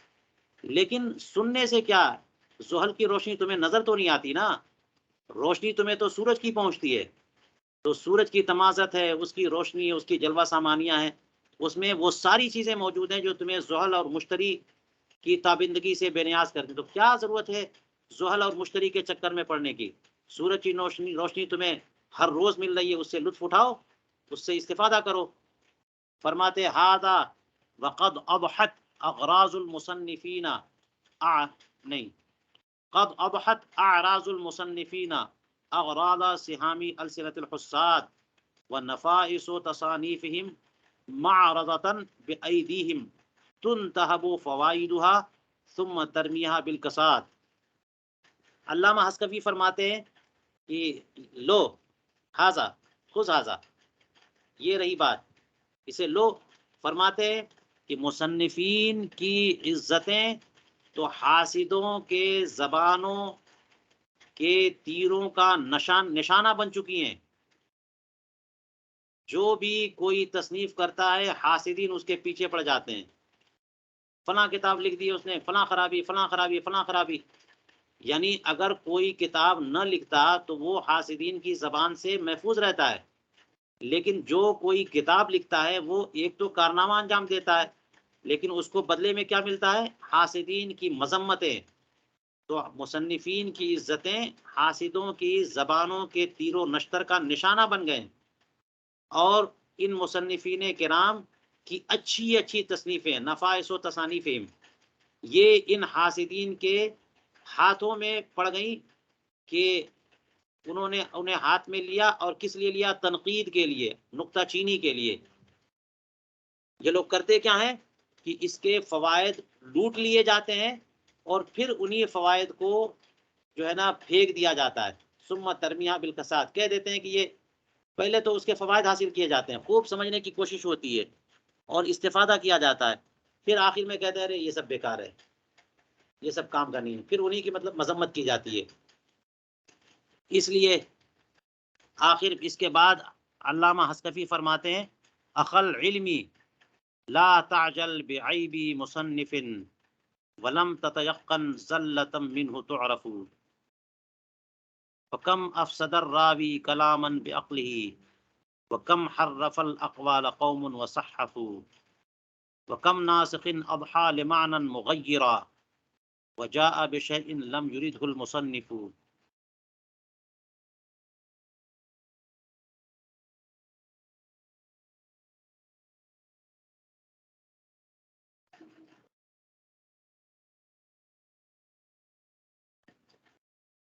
لیکن سننے سے کیا، زحل کی روشنی تمہیں نظر تو نہیں آتی نا، روشنی تمہیں تو سورج کی پہنچتی ہے. تو سورج کی تمازت ہے، اس کی روشنی، اس کی جلوہ سامانیاں ہیں، اس میں وہ ساری چیزیں موجود ہیں جو تمہیں زحل اور مشتری کی تابندگی سے بے نیاز کرتے. تو کیا ضرورت ہے زحل اور مشتری کے چکر میں پڑنے کی؟ سورج کی روشنی تمہیں ہر روز مل رہی ہے، اس سے لطف اٹھاؤ، اس سے استفادہ کرو. فرماتے ہذا وقد اضحت اغراض المصنفین نہیں قد اضحت اعراض المصنفین اغراض سهام السنة الحساد ونفائس تصانیفهم معرضة بأيديهم تنتهب فوائدها ثم ترمیها بالکساد. علامہ حسکفی فرماتے ہیں کہ لو ہاذا خذ ہاذا، یہ رہی بات، اسے لو. فرماتے ہیں کہ مصنفین کی عزتیں تو حاسدوں کے زبانوں کے تیروں کا نشانہ بن چکی ہیں. جو بھی کوئی تصنیف کرتا ہے حاسدین اس کے پیچھے پڑ جاتے ہیں. فلاں کتاب لکھ دی اس نے، فلاں خرابی فلاں خرابی فلاں خرابی. یعنی اگر کوئی کتاب نہ لکھتا تو وہ حاسدین کی زبان سے محفوظ رہتا ہے، لیکن جو کوئی کتاب لکھتا ہے وہ ایک تو کارنامہ انجام دیتا ہے، لیکن اس کو بدلے میں کیا ملتا ہے؟ حاسدین کی مذمتیں. تو مصنفین کی عزتیں حاسدوں کی زبانوں کے تیر و نشتر کا نشانہ بن گئے. اور ان مصنفین کرام کی اچھی اچھی تصنیفیں نفائس و تصانیفیں یہ ان حاسدین کے ہاتھوں میں پڑ گئیں کہ انہوں نے انہیں ہاتھ میں لیا، اور کس لیے لیا؟ تنقید کے لیے، نقطہ چینی کے لیے. یہ لوگ کرتے کیا ہیں کہ اس کے فوائد لوٹ لیے جاتے ہیں اور پھر انہی فوائد کو جو ہے نا پھینک دیا جاتا ہے. ثم ترمیہ بالکساد، کہہ دیتے ہیں کہ یہ پہلے تو اس کے فوائد حاصل کیے جاتے ہیں، خوب سمجھنے کی کوشش ہوتی ہے اور استفادہ کیا جاتا ہے، پھر آخر میں کہتے ہیں ارے یہ سب بیکار ہے، یہ سب کام کا نہیں ہے، پھر انہی کی مطلب مذمت کی جاتی ہے. اس لیے آخر اس کے بعد علامہ حسکفی فرماتے ہیں اخل علمی لا تعجل بعیب مصنف ولم تتيقن زلة منه تعرف وكم افسد الراوی کلاما بعقله وكم حرف الاقوال قوم وصحفوا وكم ناسخ اضحى لمعنى مغيرا وجاء بشيء لم يرده المصنف.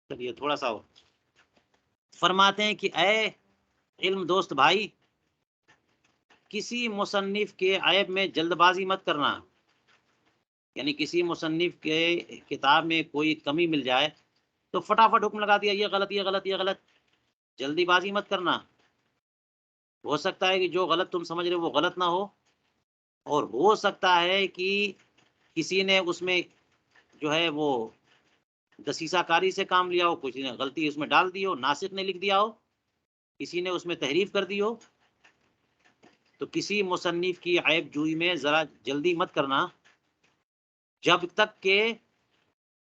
چلیے تھوڑا سا ہو. فرماتے ہیں کہ اے علم دوست بھائی، کسی مصنف کے عیب میں جلد بازی مت کرنا. یعنی کسی مصنف کے کتاب میں کوئی کمی مل جائے تو فٹافٹ حکم لگا دیا یہ غلط یہ غلط یہ غلط. جلدی بازی مت کرنا. ہو سکتا ہے کہ جو غلط تم سمجھ رہے ہو وہ غلط نہ ہو، اور ہو سکتا ہے کہ کسی نے اس میں جو ہے وہ دسیسہ کاری سے کام لیا ہو، کسی نے غلطی اس میں ڈال دی ہو، ناسخ نے لکھ دیا ہو، کسی نے اس میں تحریف کر دی ہو. تو کسی مصنف کی عیب جوئی میں ذرا جلدی مت کرنا جب تک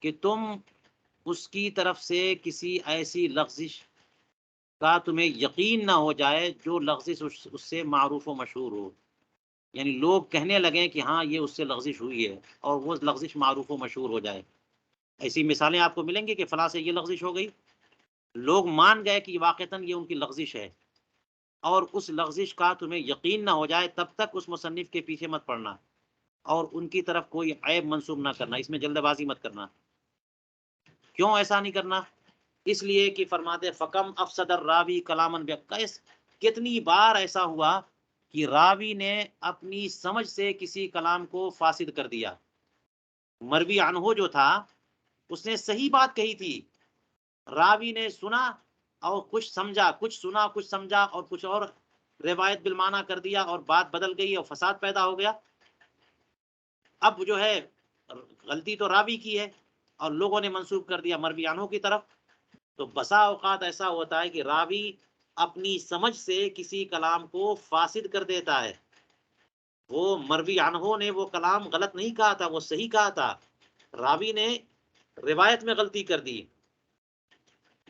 کہ تم اس کی طرف سے کسی ایسی لغزش کا تمہیں یقین نہ ہو جائے جو لغزش اس سے معروف و مشہور ہو، یعنی لوگ کہنے لگیں کہ ہاں یہ اس سے لغزش ہوئی ہے اور وہ لغزش معروف و مشہور ہو جائے۔ ایسی مثالیں آپ کو ملیں گی کہ فلاں سے یہ لغزش ہو گئی، لوگ مان گئے کہ واقعتاً یہ ان کی لغزش ہے، اور اس لغزش کا تمہیں یقین نہ ہو جائے تب تک اس مصنف کے پیچھے مت پڑنا اور ان کی طرف کوئی عیب منسوب نہ کرنا، اس میں جلد بازی مت کرنا۔ کیوں ایسا نہیں کرنا؟ اس لیے کہ فرماتے فکم افسد الراوی کلامن بقیس، کتنی بار ایسا ہوا کہ راوی نے اپنی سمجھ سے کسی کلام کو فاسد کر دیا۔ مروی عنہ جو تھا اس نے صحیح بات کہی تھی، راوی نے سنا اور کچھ سمجھا، کچھ سنا کچھ سمجھا اور کچھ اور روایت بالمعنی کر دیا اور بات بدل گئی اور فساد پیدا ہو گیا۔ اب جو ہے غلطی تو راوی کی ہے اور لوگوں نے منسوب کر دیا مروی عنہ کی طرف۔ تو بسا اوقات ایسا ہوتا ہے کہ راوی اپنی سمجھ سے کسی کلام کو فاسد کر دیتا ہے، وہ مروی عنہ نے وہ کلام غلط نہیں کہا تھا، وہ صحیح کہا تھا، راوی نے روایت میں غلطی کر دی،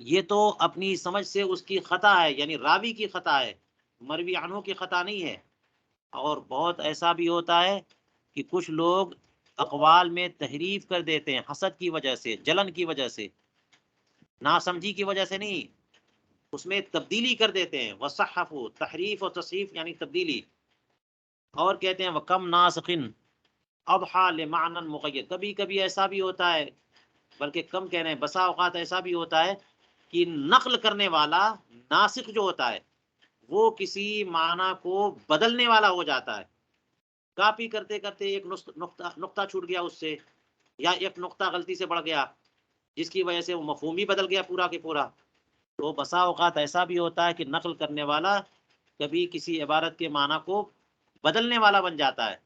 یہ تو اپنی سمجھ سے اس کی خطا ہے، یعنی راوی کی خطا ہے، مروی عنہ کی خطا نہیں ہے۔ اور بہت ایسا بھی ہوتا ہے کہ کچھ لوگ اقوال میں تحریف کر دیتے ہیں حسد کی وجہ سے، جلن کی وجہ سے، ناسمجھی کی وجہ سے نہیں، اس میں تبدیلی کر دیتے ہیں۔ وصحفوا، تحریف اور تصحیف یعنی تبدیلی، اور کہتے ہیں وکم ناسخن اضحى لمعنى مقید، کبھی کبھی ایسا بھی ہوتا ہے، بلکہ کم کہہ رہے ہیں بسا اوقات ایسا بھی ہوتا ہے کہ نقل کرنے والا ناسخ جو ہوتا ہے وہ کسی معنی کو بدلنے والا ہو جاتا ہے، کاپی کرتے کرتے ایک نقطہ چھوٹ گیا اس سے، یا ایک نقطہ غلطی سے بڑھ گیا جس کی وجہ سے وہ مفہوم ہی بدل گیا پورا کے پورا۔ تو بسا اوقات ایسا بھی ہوتا ہے کہ نقل کرنے والا کبھی کسی عبارت کے معنی کو بدلنے والا بن جاتا ہے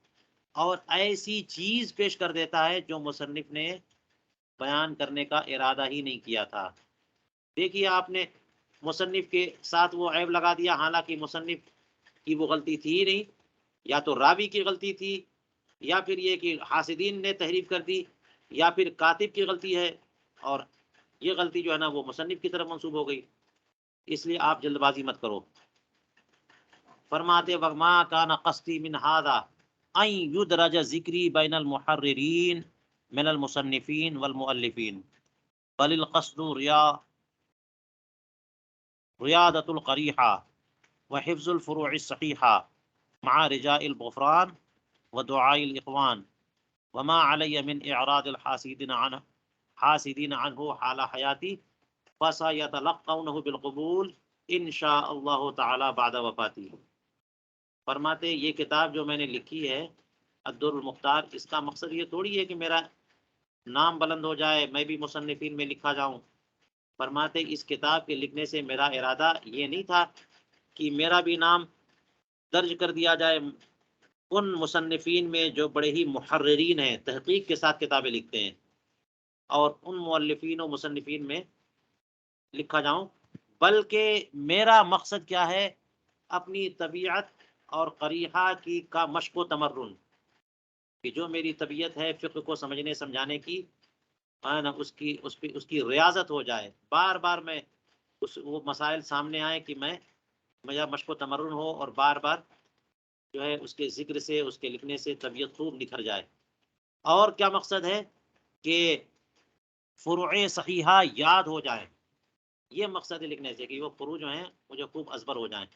اور ایسی چیز پیش کر دیتا ہے جو مصنف نے بیان کرنے کا ارادہ ہی نہیں کیا تھا۔ دیکھیے آپ نے مصنف کے ساتھ وہ عیب لگا دیا، حالانکہ مصنف کی وہ غلطی تھی ہی نہیں، یا تو راوی کی غلطی تھی، یا پھر یہ کہ حاسدین نے تحریف کر دی، یا پھر کاتب کی غلطی ہے، اور یہ غلطی جو ہے نا وہ مصنف کی طرف منسوب ہو گئی۔ اس لیے آپ جلد بازی مت کرو۔ فرماتے وما کان قصدی من ھذا ان یدرج ذکری بین المحررین من المصنفین والمؤلفین بل القصد ریادۃ القریحہ وحفظ الفروع الصحیحہ مع رجاء الغفران ودعاء الاخوان وما علی من اعراض الحاسدین عنہ حال حیاتی فسیتلقونہ بالقبول ان شاء اللہ تعالی بعد وفاتی۔ فرماتے یہ کتاب جو میں نے لکھی ہے الدر المختار، اس کا مقصد یہ تھوڑی ہے کہ میرا نام بلند ہو جائے، میں بھی مصنفین میں لکھا جاؤں۔ فرماتے اس کتاب کے لکھنے سے میرا ارادہ یہ نہیں تھا کہ میرا بھی نام درج کر دیا جائے ان مصنفین میں جو بڑے ہی محررین ہیں، تحقیق کے ساتھ کتابیں لکھتے ہیں، اور ان مؤلفین و مصنفین میں لکھا جاؤں، بلکہ میرا مقصد کیا ہے، اپنی طبیعت اور قریحہ کی کا مشق و تمرن، کہ جو میری طبیعت ہے فقہ کو سمجھنے سمجھانے کی، اس کی ریاضت ہو جائے، بار بار میں وہ مسائل سامنے آئے کہ میرا مشق و تمرن ہو اور بار بار جو ہے اس کے ذکر سے، اس کے لکھنے سے طبیعت خوب نکھر جائے۔ اور کیا مقصد ہے کہ فروع صحیحہ یاد ہو جائیں، یہ مقصد ہے لکھنے سے کہ وہ فروع جو ہیں مجھے خوب ازبر ہو جائیں۔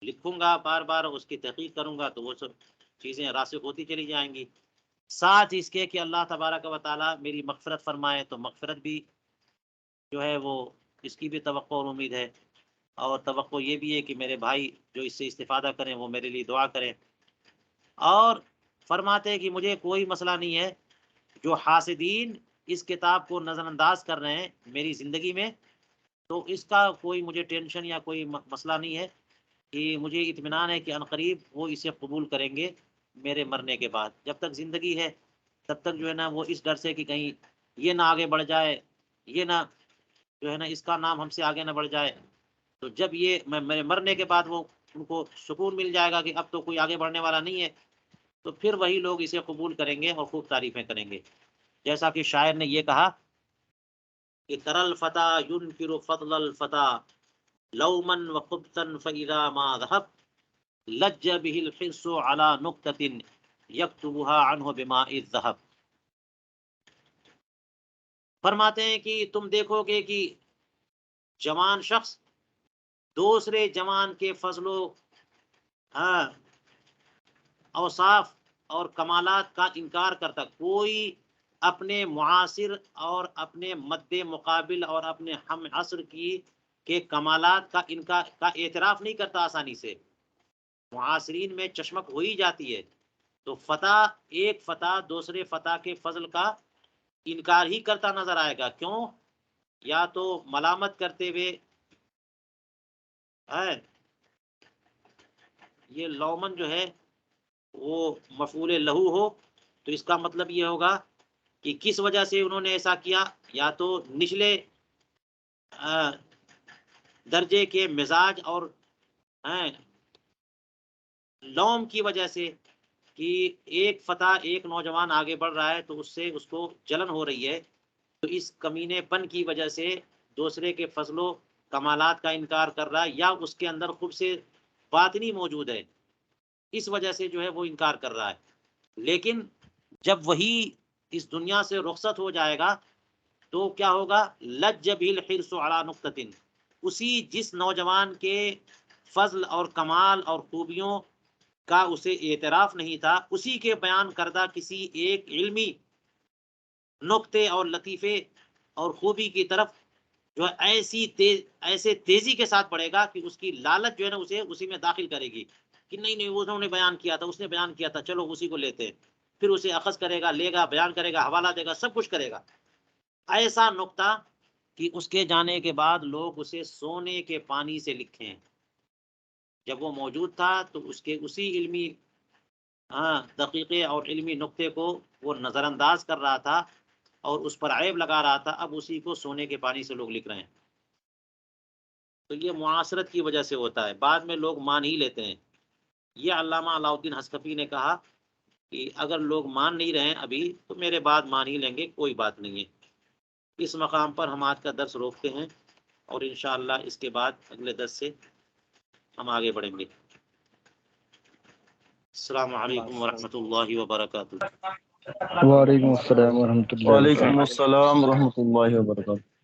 لکھوں گا بار بار، اس کی تحقیق کروں گا تو وہ سب چیزیں راسخ ہوتی چلی جائیں گی، ساتھ اس کے کہ اللہ تبارک و تعالیٰ میری مغفرت فرمائے، تو مغفرت بھی جو ہے وہ اس کی بھی توقع اور امید ہے، اور توقع یہ بھی ہے کہ میرے بھائی جو اس سے استفادہ کریں وہ میرے لیے دعا کریں۔ اور فرماتے ہیں کہ مجھے کوئی مسئلہ نہیں ہے، جو حاسدین اس کتاب کو نظر انداز کر رہے ہیں میری زندگی میں، تو اس کا کوئی مجھے ٹینشن یا کوئی مسئلہ نہیں ہے، کہ مجھے اطمینان ہے کہ عنقریب وہ اسے قبول کریں گے میرے مرنے کے بعد۔ جب تک زندگی ہے تب تک جو ہے نا وہ اس ڈر سے کہ کہیں یہ نہ آگے بڑھ جائے، یہ نہ جو ہے نا اس کا نام ہم سے آگے نہ بڑھ جائے، تو جب یہ میرے مرنے کے بعد وہ ان کو سکون مل جائے گا کہ اب تو کوئی آگے بڑھنے والا نہیں ہے، تو پھر وہی لوگ اسے قبول کریں گے اور خوب تعریفیں کریں گے. جیسا کہ شاعر نے یہ کہا کہ تر الفتى ينكر فضل الفتى لوما وخبثا فإذا ما ذهب لج به الحرص على نكتة يكتبها عنه بماء الذهب. فرماتے ہیں کہ تم دیکھو گے کہ جوان شخص دوسرے جوان کے فضل و اوصاف اور کمالات کا انکار کرتا. کوئی اپنے معاصر اور اپنے مد مقابل اور اپنے ہم عصر کے کمالات کا اعتراف نہیں کرتا آسانی سے. معاصرین میں چشمک ہو ہی جاتی ہے، تو ایک فتح دوسرے فتح کے فضل کا انکار ہی کرتا نظر آئے گا. کیوں؟ یا تو ملامت کرتے ہوئے یہ لومن جو ہے وہ مفعول لہو ہو، تو اس کا مطلب یہ ہوگا کہ کس وجہ سے انہوں نے ایسا کیا. یا تو نچلے درجے کے مزاج اور لوم کی وجہ سے کہ ایک فتح ایک نوجوان آگے بڑھ رہا ہے تو اس سے اس کو جلن ہو رہی ہے، تو اس کمینے پن کی وجہ سے دوسرے کے فضل و کمالات کا انکار کر رہا ہے، یا اس کے اندر خوب سے باطنی موجود ہے، اس وجہ سے جو ہے وہ انکار کر رہا ہے. لیکن جب وہی اس دنیا سے رخصت ہو جائے گا تو کیا ہوگا؟ لج بہ الحرص علی نقطۃ، اسی جس نوجوان کے فضل اور کمال اور خوبیوں کا اسے اعتراف نہیں تھا، اسی کے بیان کردہ کسی ایک علمی نقطے اور لطیفے اور خوبی کی طرف جو ہے ایسے تیزی کے ساتھ پڑے گا کہ اس کی لالچ جو ہے نا اسے اسی میں داخل کرے گی کہ نہیں انہوں نے بیان کیا تھا، اس نے بیان کیا تھا، چلو اسی کو لیتے ہیں. پھر اسے اخذ کرے گا، لے گا، بیان کرے گا، حوالہ دے گا، سب کچھ کرے گا. ایسا نقطہ کہ اس کے جانے کے بعد لوگ اسے سونے کے پانی سے لکھیں. جب وہ موجود تھا تو اس کے اسی علمی دقیقے اور علمی نقطے کو وہ نظر انداز کر رہا تھا اور اس پر عیب لگا رہا تھا، اب اسی کو سونے کے پانی سے لوگ لکھ رہے ہیں. تو یہ معاصرت کی وجہ سے ہوتا ہے، بعد میں لوگ مان ہی لیتے ہیں. یہ علامہ علاء الدین حصکفی نے کہا کہ اگر لوگ مان نہیں رہے ہیں ابھی تو میرے بعد مان ہی لیں گے، کوئی بات نہیں ہے. اس مقام پر ہم آج کا درس روکتے ہیں اور انشاءاللہ اس کے بعد اگلے درس سے ہم آگے بڑھیں گے. السلام علیکم ورحمۃ اللہ وبرکاتہ. وعلیکم السلام ورحمۃ اللہ. وعلیکم السلام ورحمۃ اللہ وبرکاتہ.